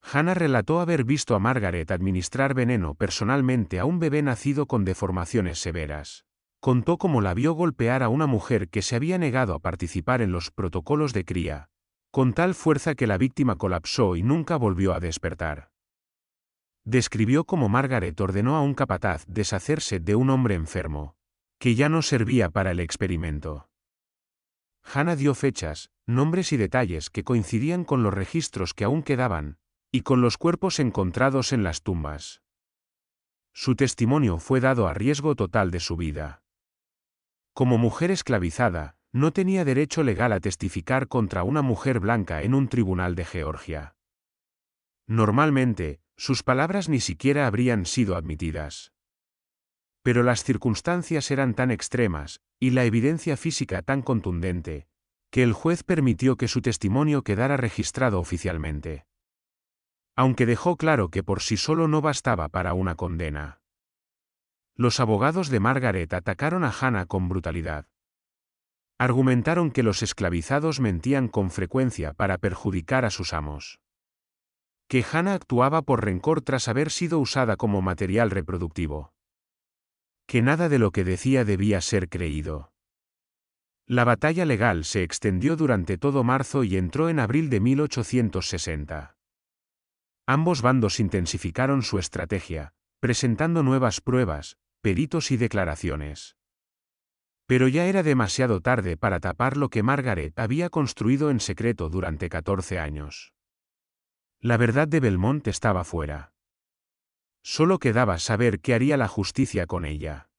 Hannah relató haber visto a Margaret administrar veneno personalmente a un bebé nacido con deformaciones severas. Contó cómo la vio golpear a una mujer que se había negado a participar en los protocolos de cría, con tal fuerza que la víctima colapsó y nunca volvió a despertar. Describió cómo Margaret ordenó a un capataz deshacerse de un hombre enfermo, que ya no servía para el experimento. Hannah dio fechas, nombres y detalles que coincidían con los registros que aún quedaban, y con los cuerpos encontrados en las tumbas. Su testimonio fue dado a riesgo total de su vida. Como mujer esclavizada, no tenía derecho legal a testificar contra una mujer blanca en un tribunal de Georgia. Normalmente, sus palabras ni siquiera habrían sido admitidas. Pero las circunstancias eran tan extremas, y la evidencia física tan contundente, que el juez permitió que su testimonio quedara registrado oficialmente. Aunque dejó claro que por sí solo no bastaba para una condena. Los abogados de Margaret atacaron a Hannah con brutalidad. Argumentaron que los esclavizados mentían con frecuencia para perjudicar a sus amos. Que Hannah actuaba por rencor tras haber sido usada como material reproductivo. Que nada de lo que decía debía ser creído. La batalla legal se extendió durante todo marzo y entró en abril de 1860. Ambos bandos intensificaron su estrategia, presentando nuevas pruebas, peritos y declaraciones. Pero ya era demasiado tarde para tapar lo que Margaret había construido en secreto durante 14 años. La verdad de Belmont estaba fuera. Solo quedaba saber qué haría la justicia con ella.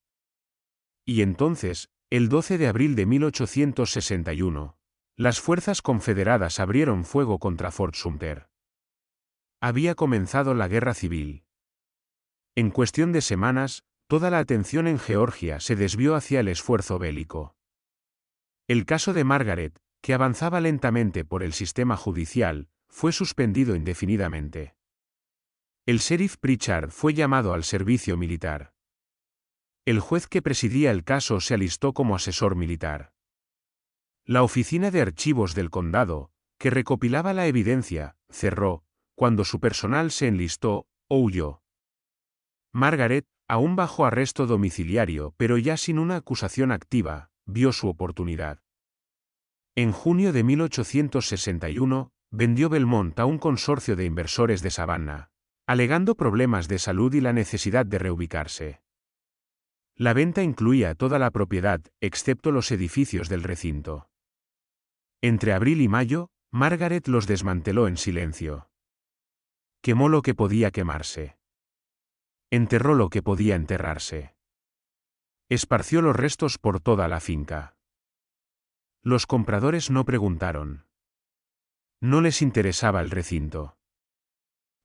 Y entonces, el 12 de abril de 1861, las fuerzas confederadas abrieron fuego contra Fort Sumter. Había comenzado la guerra civil. En cuestión de semanas, toda la atención en Georgia se desvió hacia el esfuerzo bélico. El caso de Margaret, que avanzaba lentamente por el sistema judicial, fue suspendido indefinidamente. El sheriff Pritchard fue llamado al servicio militar. El juez que presidía el caso se alistó como asesor militar. La oficina de archivos del condado, que recopilaba la evidencia, cerró, cuando su personal se enlistó o huyó. Margaret, aún bajo arresto domiciliario pero ya sin una acusación activa, vio su oportunidad. En junio de 1861, vendió Belmont a un consorcio de inversores de Savannah, alegando problemas de salud y la necesidad de reubicarse. La venta incluía toda la propiedad, excepto los edificios del recinto. Entre abril y mayo, Margaret los desmanteló en silencio. Quemó lo que podía quemarse. Enterró lo que podía enterrarse. Esparció los restos por toda la finca. Los compradores no preguntaron. No les interesaba el recinto.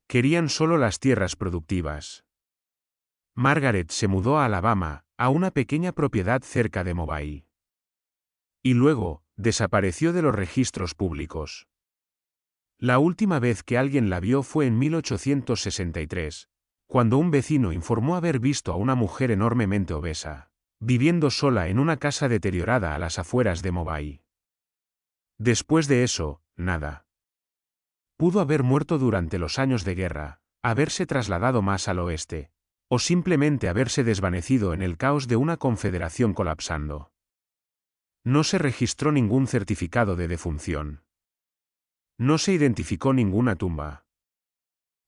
Querían solo las tierras productivas. Margaret se mudó a Alabama, a una pequeña propiedad cerca de Mobile. Y luego, desapareció de los registros públicos. La última vez que alguien la vio fue en 1863, cuando un vecino informó haber visto a una mujer enormemente obesa, viviendo sola en una casa deteriorada a las afueras de Mobile. Después de eso, nada. Pudo haber muerto durante los años de guerra, haberse trasladado más al oeste, o simplemente haberse desvanecido en el caos de una confederación colapsando. No se registró ningún certificado de defunción. No se identificó ninguna tumba.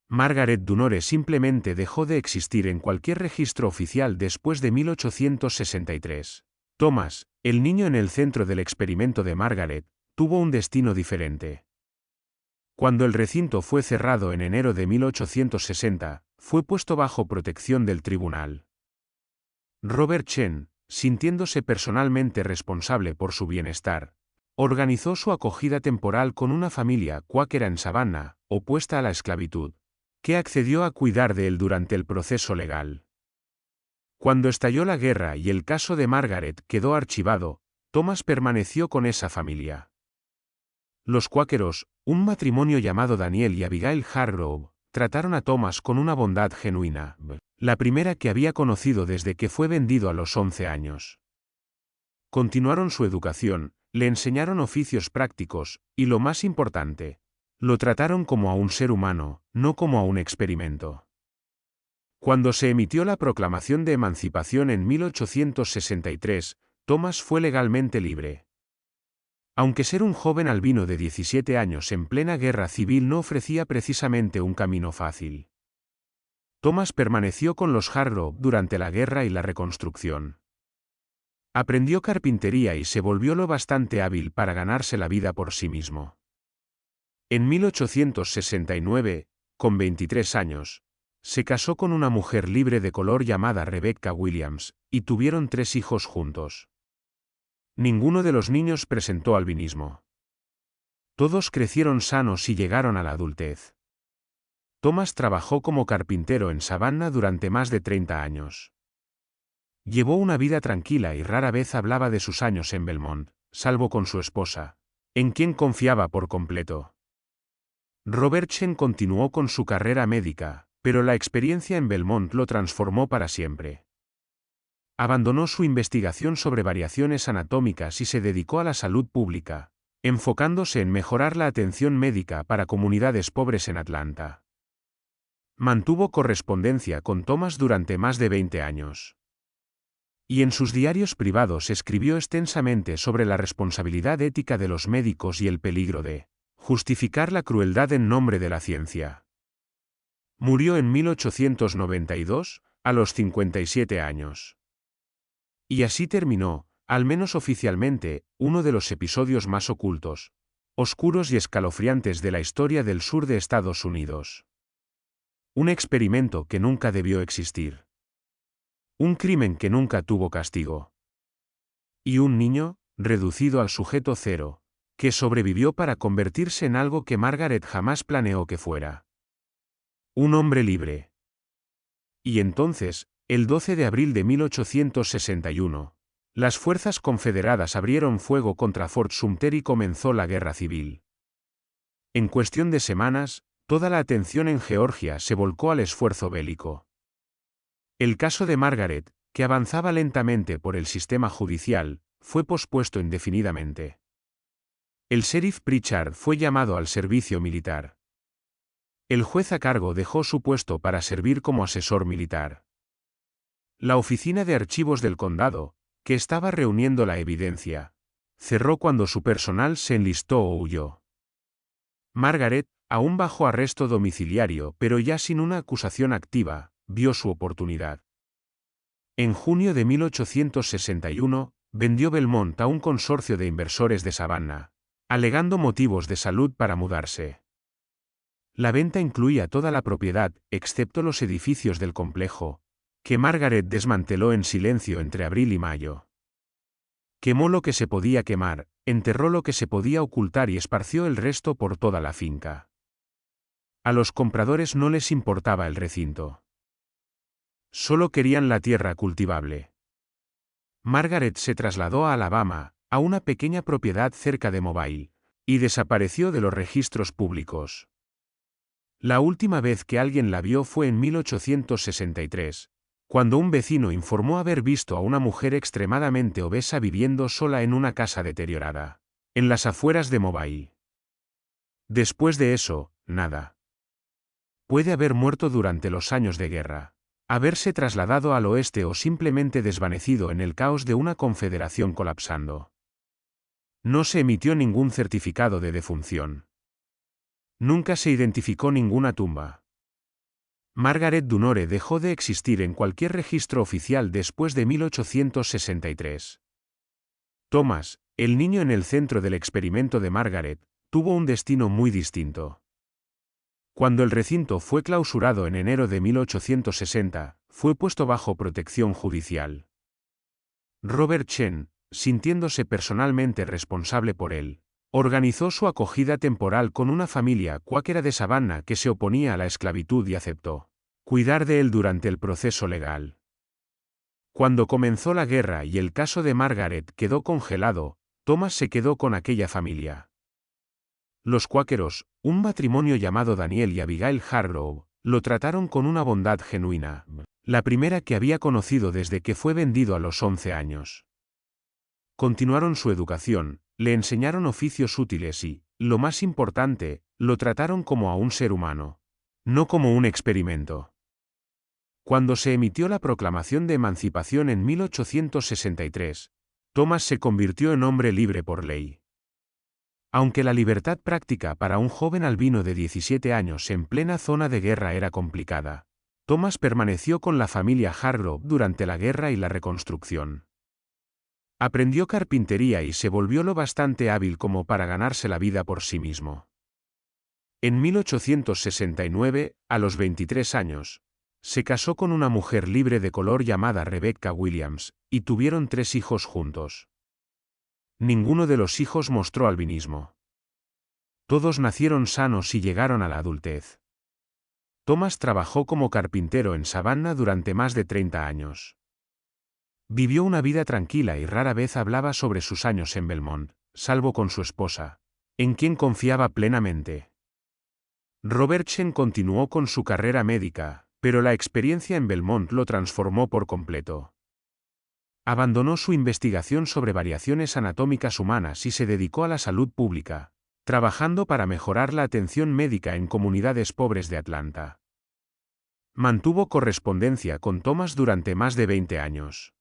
Margaret Dunore simplemente dejó de existir en cualquier registro oficial después de 1863. Thomas, el niño en el centro del experimento de Margaret, tuvo un destino diferente. Cuando el recinto fue cerrado en enero de 1860, fue puesto bajo protección del tribunal. Robert Chen, sintiéndose personalmente responsable por su bienestar, organizó su acogida temporal con una familia cuáquera en Savannah, opuesta a la esclavitud, que accedió a cuidar de él durante el proceso legal. Cuando estalló la guerra y el caso de Margaret quedó archivado, Thomas permaneció con esa familia. Los cuáqueros, un matrimonio llamado Daniel y Abigail Hargrove, trataron a Thomas con una bondad genuina, la primera que había conocido desde que fue vendido a los 11 años. Continuaron su educación, le enseñaron oficios prácticos, y lo más importante, lo trataron como a un ser humano, no como a un experimento. Cuando se emitió la Proclamación de Emancipación en 1863, Thomas fue legalmente libre. Aunque ser un joven albino de 17 años en plena guerra civil no ofrecía precisamente un camino fácil. Thomas permaneció con los Hargrove durante la guerra y la reconstrucción. Aprendió carpintería y se volvió lo bastante hábil para ganarse la vida por sí mismo. En 1869, con 23 años, se casó con una mujer libre de color llamada Rebecca Williams, y tuvieron 3 hijos juntos. Ninguno de los niños presentó albinismo. Todos crecieron sanos y llegaron a la adultez. Thomas trabajó como carpintero en Savannah durante más de 30 años. Llevó una vida tranquila y rara vez hablaba de sus años en Belmont, salvo con su esposa, en quien confiaba por completo. Robert Chen continuó con su carrera médica, pero la experiencia en Belmont lo transformó para siempre. Abandonó su investigación sobre variaciones anatómicas y se dedicó a la salud pública, enfocándose en mejorar la atención médica para comunidades pobres en Atlanta. Mantuvo correspondencia con Thomas durante más de 20 años. Y en sus diarios privados escribió extensamente sobre la responsabilidad ética de los médicos y el peligro de justificar la crueldad en nombre de la ciencia. Murió en 1892, a los 57 años. Y así terminó, al menos oficialmente, uno de los episodios más ocultos, oscuros y escalofriantes de la historia del sur de Estados Unidos. Un experimento que nunca debió existir. Un crimen que nunca tuvo castigo. Y un niño, reducido al sujeto cero, que sobrevivió para convertirse en algo que Margaret jamás planeó que fuera. Un hombre libre. Y entonces, el 12 de abril de 1861, las fuerzas confederadas abrieron fuego contra Fort Sumter y comenzó la guerra civil. En cuestión de semanas, toda la atención en Georgia se volcó al esfuerzo bélico. El caso de Margaret, que avanzaba lentamente por el sistema judicial, fue pospuesto indefinidamente. El sheriff Pritchard fue llamado al servicio militar. El juez a cargo dejó su puesto para servir como asesor militar. La oficina de archivos del condado, que estaba reuniendo la evidencia, cerró cuando su personal se enlistó o huyó. Margaret, aún bajo arresto domiciliario pero ya sin una acusación activa, vio su oportunidad. En junio de 1861, vendió Belmont a un consorcio de inversores de Savannah, alegando motivos de salud para mudarse. La venta incluía toda la propiedad, excepto los edificios del complejo, que Margaret desmanteló en silencio entre abril y mayo. Quemó lo que se podía quemar, enterró lo que se podía ocultar y esparció el resto por toda la finca. A los compradores no les importaba el recinto. Solo querían la tierra cultivable. Margaret se trasladó a Alabama, a una pequeña propiedad cerca de Mobile, y desapareció de los registros públicos. La última vez que alguien la vio fue en 1863, cuando un vecino informó haber visto a una mujer extremadamente obesa viviendo sola en una casa deteriorada, en las afueras de Mobile. Después de eso, nada. Puede haber muerto durante los años de guerra, haberse trasladado al oeste o simplemente desvanecido en el caos de una confederación colapsando. No se emitió ningún certificado de defunción. Nunca se identificó ninguna tumba. Margaret Dunore dejó de existir en cualquier registro oficial después de 1863. Thomas, el niño en el centro del experimento de Margaret, tuvo un destino muy distinto. Cuando el recinto fue clausurado en enero de 1860, fue puesto bajo protección judicial. Robert Chen, sintiéndose personalmente responsable por él, organizó su acogida temporal con una familia cuáquera de Savannah que se oponía a la esclavitud y aceptó cuidar de él durante el proceso legal. Cuando comenzó la guerra y el caso de Margaret quedó congelado, Thomas se quedó con aquella familia. Los cuáqueros, un matrimonio llamado Daniel y Abigail Hargrove, lo trataron con una bondad genuina, la primera que había conocido desde que fue vendido a los 11 años. Continuaron su educación, le enseñaron oficios útiles y, lo más importante, lo trataron como a un ser humano, no como un experimento. Cuando se emitió la Proclamación de Emancipación en 1863, Thomas se convirtió en hombre libre por ley. Aunque la libertad práctica para un joven albino de 17 años en plena zona de guerra era complicada, Thomas permaneció con la familia Hargrove durante la guerra y la reconstrucción. Aprendió carpintería y se volvió lo bastante hábil como para ganarse la vida por sí mismo. En 1869, a los 23 años, se casó con una mujer libre de color llamada Rebecca Williams, y tuvieron 3 hijos juntos. Ninguno de los hijos mostró albinismo. Todos nacieron sanos y llegaron a la adultez. Thomas trabajó como carpintero en Savannah durante más de 30 años. Vivió una vida tranquila y rara vez hablaba sobre sus años en Belmont, salvo con su esposa, en quien confiaba plenamente. Robert Chen continuó con su carrera médica, pero la experiencia en Belmont lo transformó por completo. Abandonó su investigación sobre variaciones anatómicas humanas y se dedicó a la salud pública, trabajando para mejorar la atención médica en comunidades pobres de Atlanta. Mantuvo correspondencia con Thomas durante más de 20 años.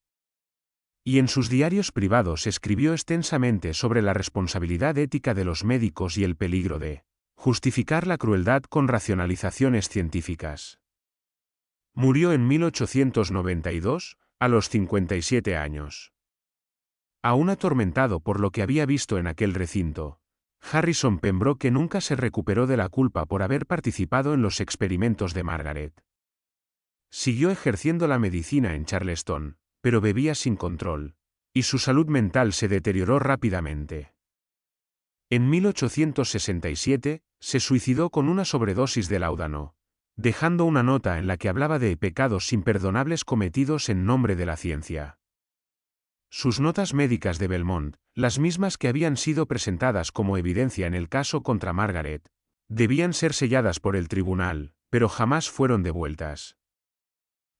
Y en sus diarios privados escribió extensamente sobre la responsabilidad ética de los médicos y el peligro de justificar la crueldad con racionalizaciones científicas. Murió en 1892, a los 57 años. Aún atormentado por lo que había visto en aquel recinto, Harrison Pembroke nunca se recuperó de la culpa por haber participado en los experimentos de Margaret. Siguió ejerciendo la medicina en Charleston, pero bebía sin control, y su salud mental se deterioró rápidamente. En 1867, se suicidó con una sobredosis de láudano, dejando una nota en la que hablaba de pecados imperdonables cometidos en nombre de la ciencia. Sus notas médicas de Belmont, las mismas que habían sido presentadas como evidencia en el caso contra Margaret, debían ser selladas por el tribunal, pero jamás fueron devueltas.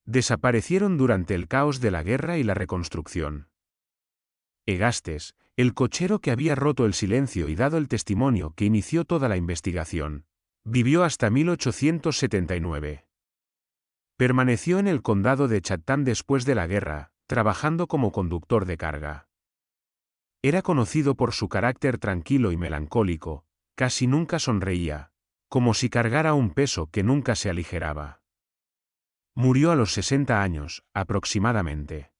Desaparecieron durante el caos de la guerra y la reconstrucción. Egastes, el cochero que había roto el silencio y dado el testimonio que inició toda la investigación, vivió hasta 1879. Permaneció en el condado de Chatham después de la guerra, trabajando como conductor de carga. Era conocido por su carácter tranquilo y melancólico, casi nunca sonreía, como si cargara un peso que nunca se aligeraba. Murió a los 60 años, aproximadamente.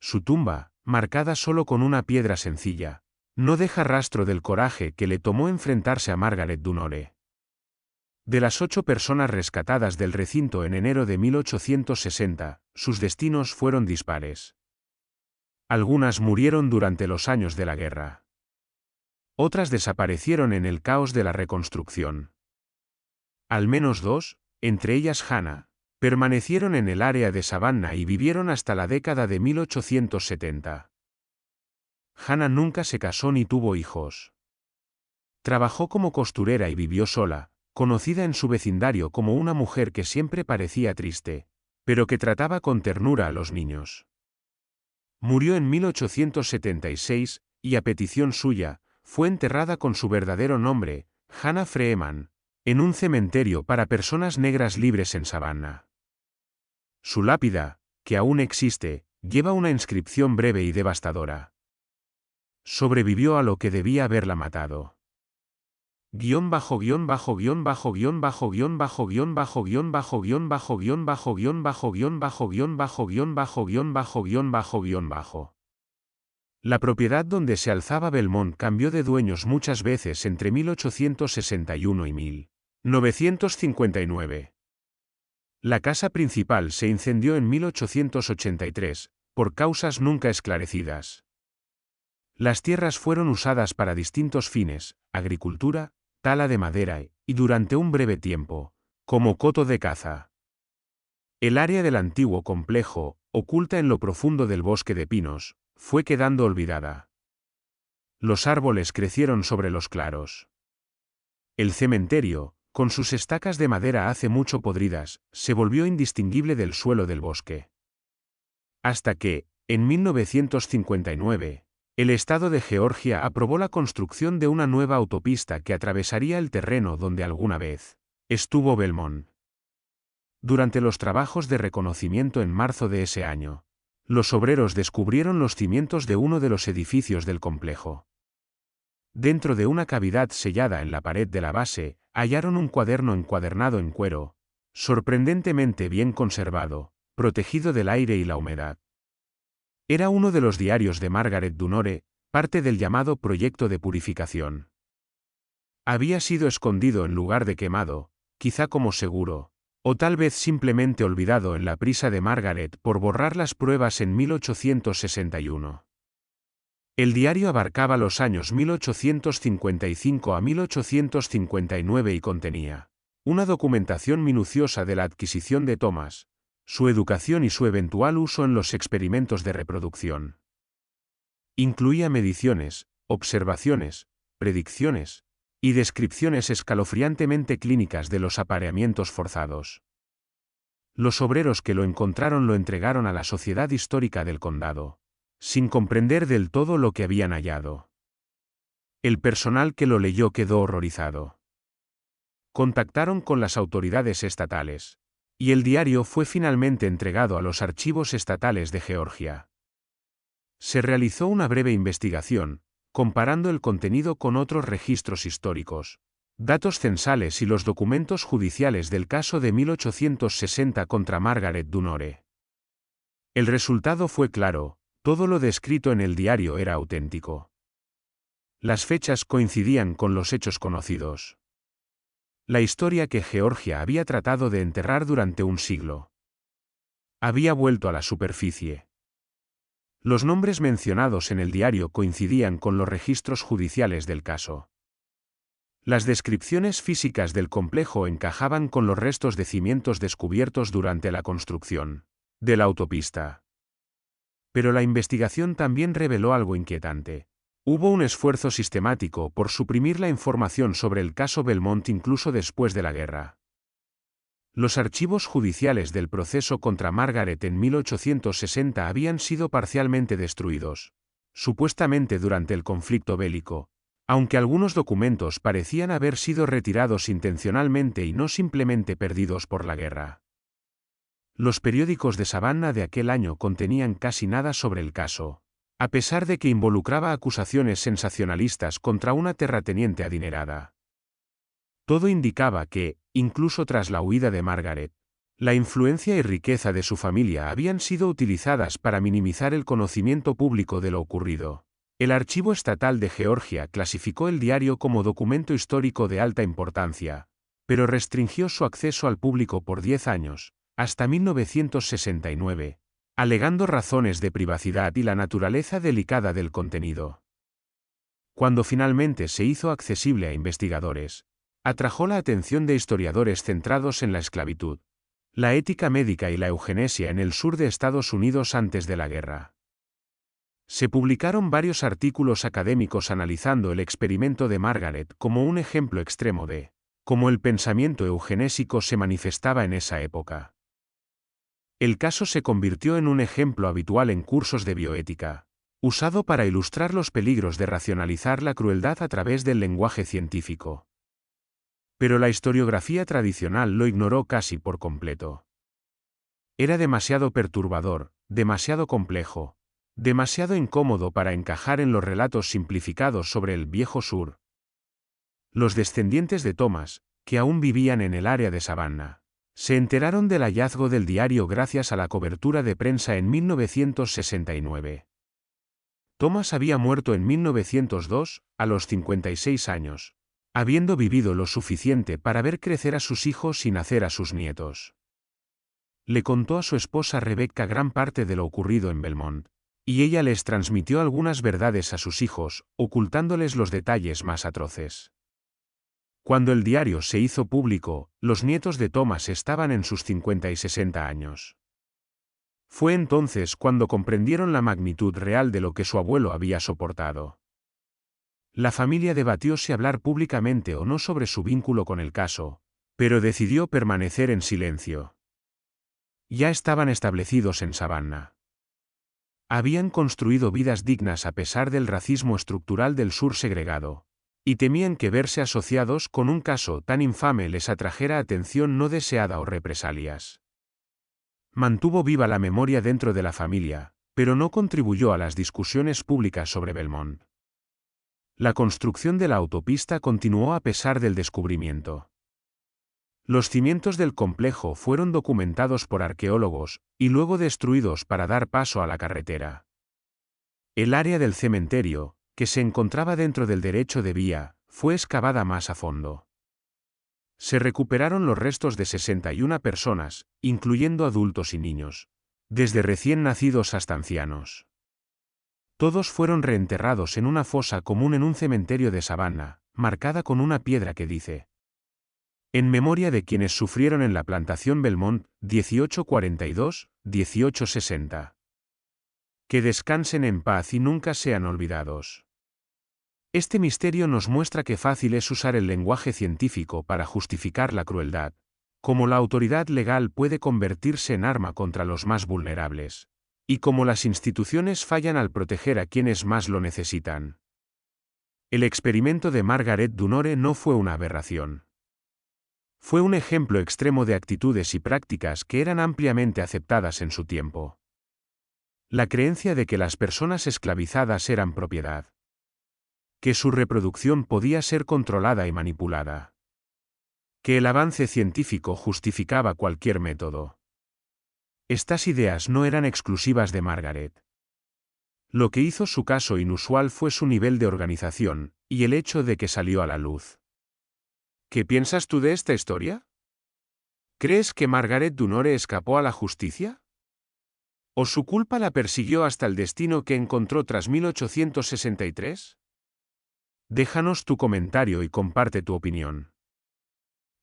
Su tumba, marcada solo con una piedra sencilla, no deja rastro del coraje que le tomó enfrentarse a Margaret Dunore. De las 8 personas rescatadas del recinto en enero de 1860, sus destinos fueron dispares. Algunas murieron durante los años de la guerra. Otras desaparecieron en el caos de la reconstrucción. Al menos 2, entre ellas Hannah, permanecieron en el área de Savannah y vivieron hasta la década de 1870. Hannah nunca se casó ni tuvo hijos. Trabajó como costurera y vivió sola, conocida en su vecindario como una mujer que siempre parecía triste, pero que trataba con ternura a los niños. Murió en 1876, y a petición suya, fue enterrada con su verdadero nombre, Hannah Freeman, en un cementerio para personas negras libres en Savannah. Su lápida, que aún existe, lleva una inscripción breve y devastadora. Sobrevivió a lo que debía haberla matado. Guión bajo guión bajo guión bajo guión bajo guión bajo guión bajo guión bajo guión bajo guión bajo guión bajo guión bajo guión bajo guión bajo guión bajo guión bajo guión bajo. La propiedad donde se alzaba Belmont cambió de dueños muchas veces entre 1861 y 1959. La casa principal se incendió en 1883, por causas nunca esclarecidas. Las tierras fueron usadas para distintos fines, agricultura, tala de madera y, durante un breve tiempo, como coto de caza. El área del antiguo complejo, oculta en lo profundo del bosque de pinos, fue quedando olvidada. Los árboles crecieron sobre los claros. El cementerio, con sus estacas de madera hace mucho podridas, se volvió indistinguible del suelo del bosque. Hasta que, en 1959, el Estado de Georgia aprobó la construcción de una nueva autopista que atravesaría el terreno donde alguna vez estuvo Belmont. Durante los trabajos de reconocimiento en marzo de ese año, los obreros descubrieron los cimientos de uno de los edificios del complejo. Dentro de una cavidad sellada en la pared de la base, hallaron un cuaderno encuadernado en cuero, sorprendentemente bien conservado, protegido del aire y la humedad. Era uno de los diarios de Margaret Dunore, parte del llamado proyecto de purificación. Había sido escondido en lugar de quemado, quizá como seguro, o tal vez simplemente olvidado en la prisa de Margaret por borrar las pruebas en 1861. El diario abarcaba los años 1855 a 1859 y contenía una documentación minuciosa de la adquisición de Thomas, su educación y su eventual uso en los experimentos de reproducción. Incluía mediciones, observaciones, predicciones y descripciones escalofriantemente clínicas de los apareamientos forzados. Los obreros que lo encontraron lo entregaron a la Sociedad Histórica del Condado, sin comprender del todo lo que habían hallado. El personal que lo leyó quedó horrorizado. Contactaron con las autoridades estatales, y el diario fue finalmente entregado a los archivos estatales de Georgia. Se realizó una breve investigación, comparando el contenido con otros registros históricos, datos censales y los documentos judiciales del caso de 1860 contra Margaret Dunore. El resultado fue claro, todo lo descrito en el diario era auténtico. Las fechas coincidían con los hechos conocidos. La historia que Georgia había tratado de enterrar durante un siglo había vuelto a la superficie. Los nombres mencionados en el diario coincidían con los registros judiciales del caso. Las descripciones físicas del complejo encajaban con los restos de cimientos descubiertos durante la construcción de la autopista. Pero la investigación también reveló algo inquietante. Hubo un esfuerzo sistemático por suprimir la información sobre el caso Belmont incluso después de la guerra. Los archivos judiciales del proceso contra Margaret en 1860 habían sido parcialmente destruidos, supuestamente durante el conflicto bélico, aunque algunos documentos parecían haber sido retirados intencionalmente y no simplemente perdidos por la guerra. Los periódicos de Savannah de aquel año contenían casi nada sobre el caso, a pesar de que involucraba acusaciones sensacionalistas contra una terrateniente adinerada. Todo indicaba que, incluso tras la huida de Margaret, la influencia y riqueza de su familia habían sido utilizadas para minimizar el conocimiento público de lo ocurrido. El Archivo Estatal de Georgia clasificó el diario como documento histórico de alta importancia, pero restringió su acceso al público por 10 años, hasta 1969, alegando razones de privacidad y la naturaleza delicada del contenido. Cuando finalmente se hizo accesible a investigadores, atrajo la atención de historiadores centrados en la esclavitud, la ética médica y la eugenesia en el sur de Estados Unidos antes de la guerra. Se publicaron varios artículos académicos analizando el experimento de Margaret como un ejemplo extremo de cómo el pensamiento eugenésico se manifestaba en esa época. El caso se convirtió en un ejemplo habitual en cursos de bioética, usado para ilustrar los peligros de racionalizar la crueldad a través del lenguaje científico. Pero la historiografía tradicional lo ignoró casi por completo. Era demasiado perturbador, demasiado complejo, demasiado incómodo para encajar en los relatos simplificados sobre el Viejo Sur. Los descendientes de Thomas, que aún vivían en el área de Savannah, se enteraron del hallazgo del diario gracias a la cobertura de prensa en 1969. Thomas había muerto en 1902, a los 56 años, habiendo vivido lo suficiente para ver crecer a sus hijos y nacer a sus nietos. Le contó a su esposa Rebecca gran parte de lo ocurrido en Belmont, y ella les transmitió algunas verdades a sus hijos, ocultándoles los detalles más atroces. Cuando el diario se hizo público, los nietos de Thomas estaban en sus 50 y 60 años. Fue entonces cuando comprendieron la magnitud real de lo que su abuelo había soportado. La familia debatió si hablar públicamente o no sobre su vínculo con el caso, pero decidió permanecer en silencio. Ya estaban establecidos en Savannah. Habían construido vidas dignas a pesar del racismo estructural del sur segregado, y temían que verse asociados con un caso tan infame les atrajera atención no deseada o represalias. Mantuvo viva la memoria dentro de la familia, pero no contribuyó a las discusiones públicas sobre Belmont. La construcción de la autopista continuó a pesar del descubrimiento. Los cimientos del complejo fueron documentados por arqueólogos, y luego destruidos para dar paso a la carretera. El área del cementerio, que se encontraba dentro del derecho de vía, fue excavada más a fondo. Se recuperaron los restos de 61 personas, incluyendo adultos y niños, desde recién nacidos hasta ancianos. Todos fueron reenterrados en una fosa común en un cementerio de Savannah, marcada con una piedra que dice: en memoria de quienes sufrieron en la plantación Belmont, 1842-1860. Que descansen en paz y nunca sean olvidados. Este misterio nos muestra qué fácil es usar el lenguaje científico para justificar la crueldad, cómo la autoridad legal puede convertirse en arma contra los más vulnerables, y cómo las instituciones fallan al proteger a quienes más lo necesitan. El experimento de Margaret Dunore no fue una aberración. Fue un ejemplo extremo de actitudes y prácticas que eran ampliamente aceptadas en su tiempo. La creencia de que las personas esclavizadas eran propiedad. Que su reproducción podía ser controlada y manipulada. Que el avance científico justificaba cualquier método. Estas ideas no eran exclusivas de Margaret. Lo que hizo su caso inusual fue su nivel de organización, y el hecho de que salió a la luz. ¿Qué piensas tú de esta historia? ¿Crees que Margaret Dunore escapó a la justicia? ¿O su culpa la persiguió hasta el destino que encontró tras 1863? Déjanos tu comentario y comparte tu opinión.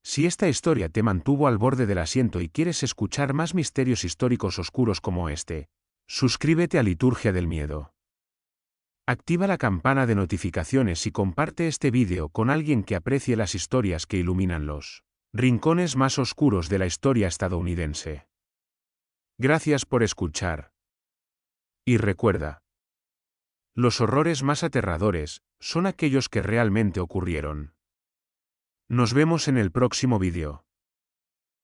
Si esta historia te mantuvo al borde del asiento y quieres escuchar más misterios históricos oscuros como este, suscríbete a Liturgia del Miedo. Activa la campana de notificaciones y comparte este vídeo con alguien que aprecie las historias que iluminan los rincones más oscuros de la historia estadounidense. Gracias por escuchar. Y recuerda, los horrores más aterradores son aquellos que realmente ocurrieron. Nos vemos en el próximo vídeo.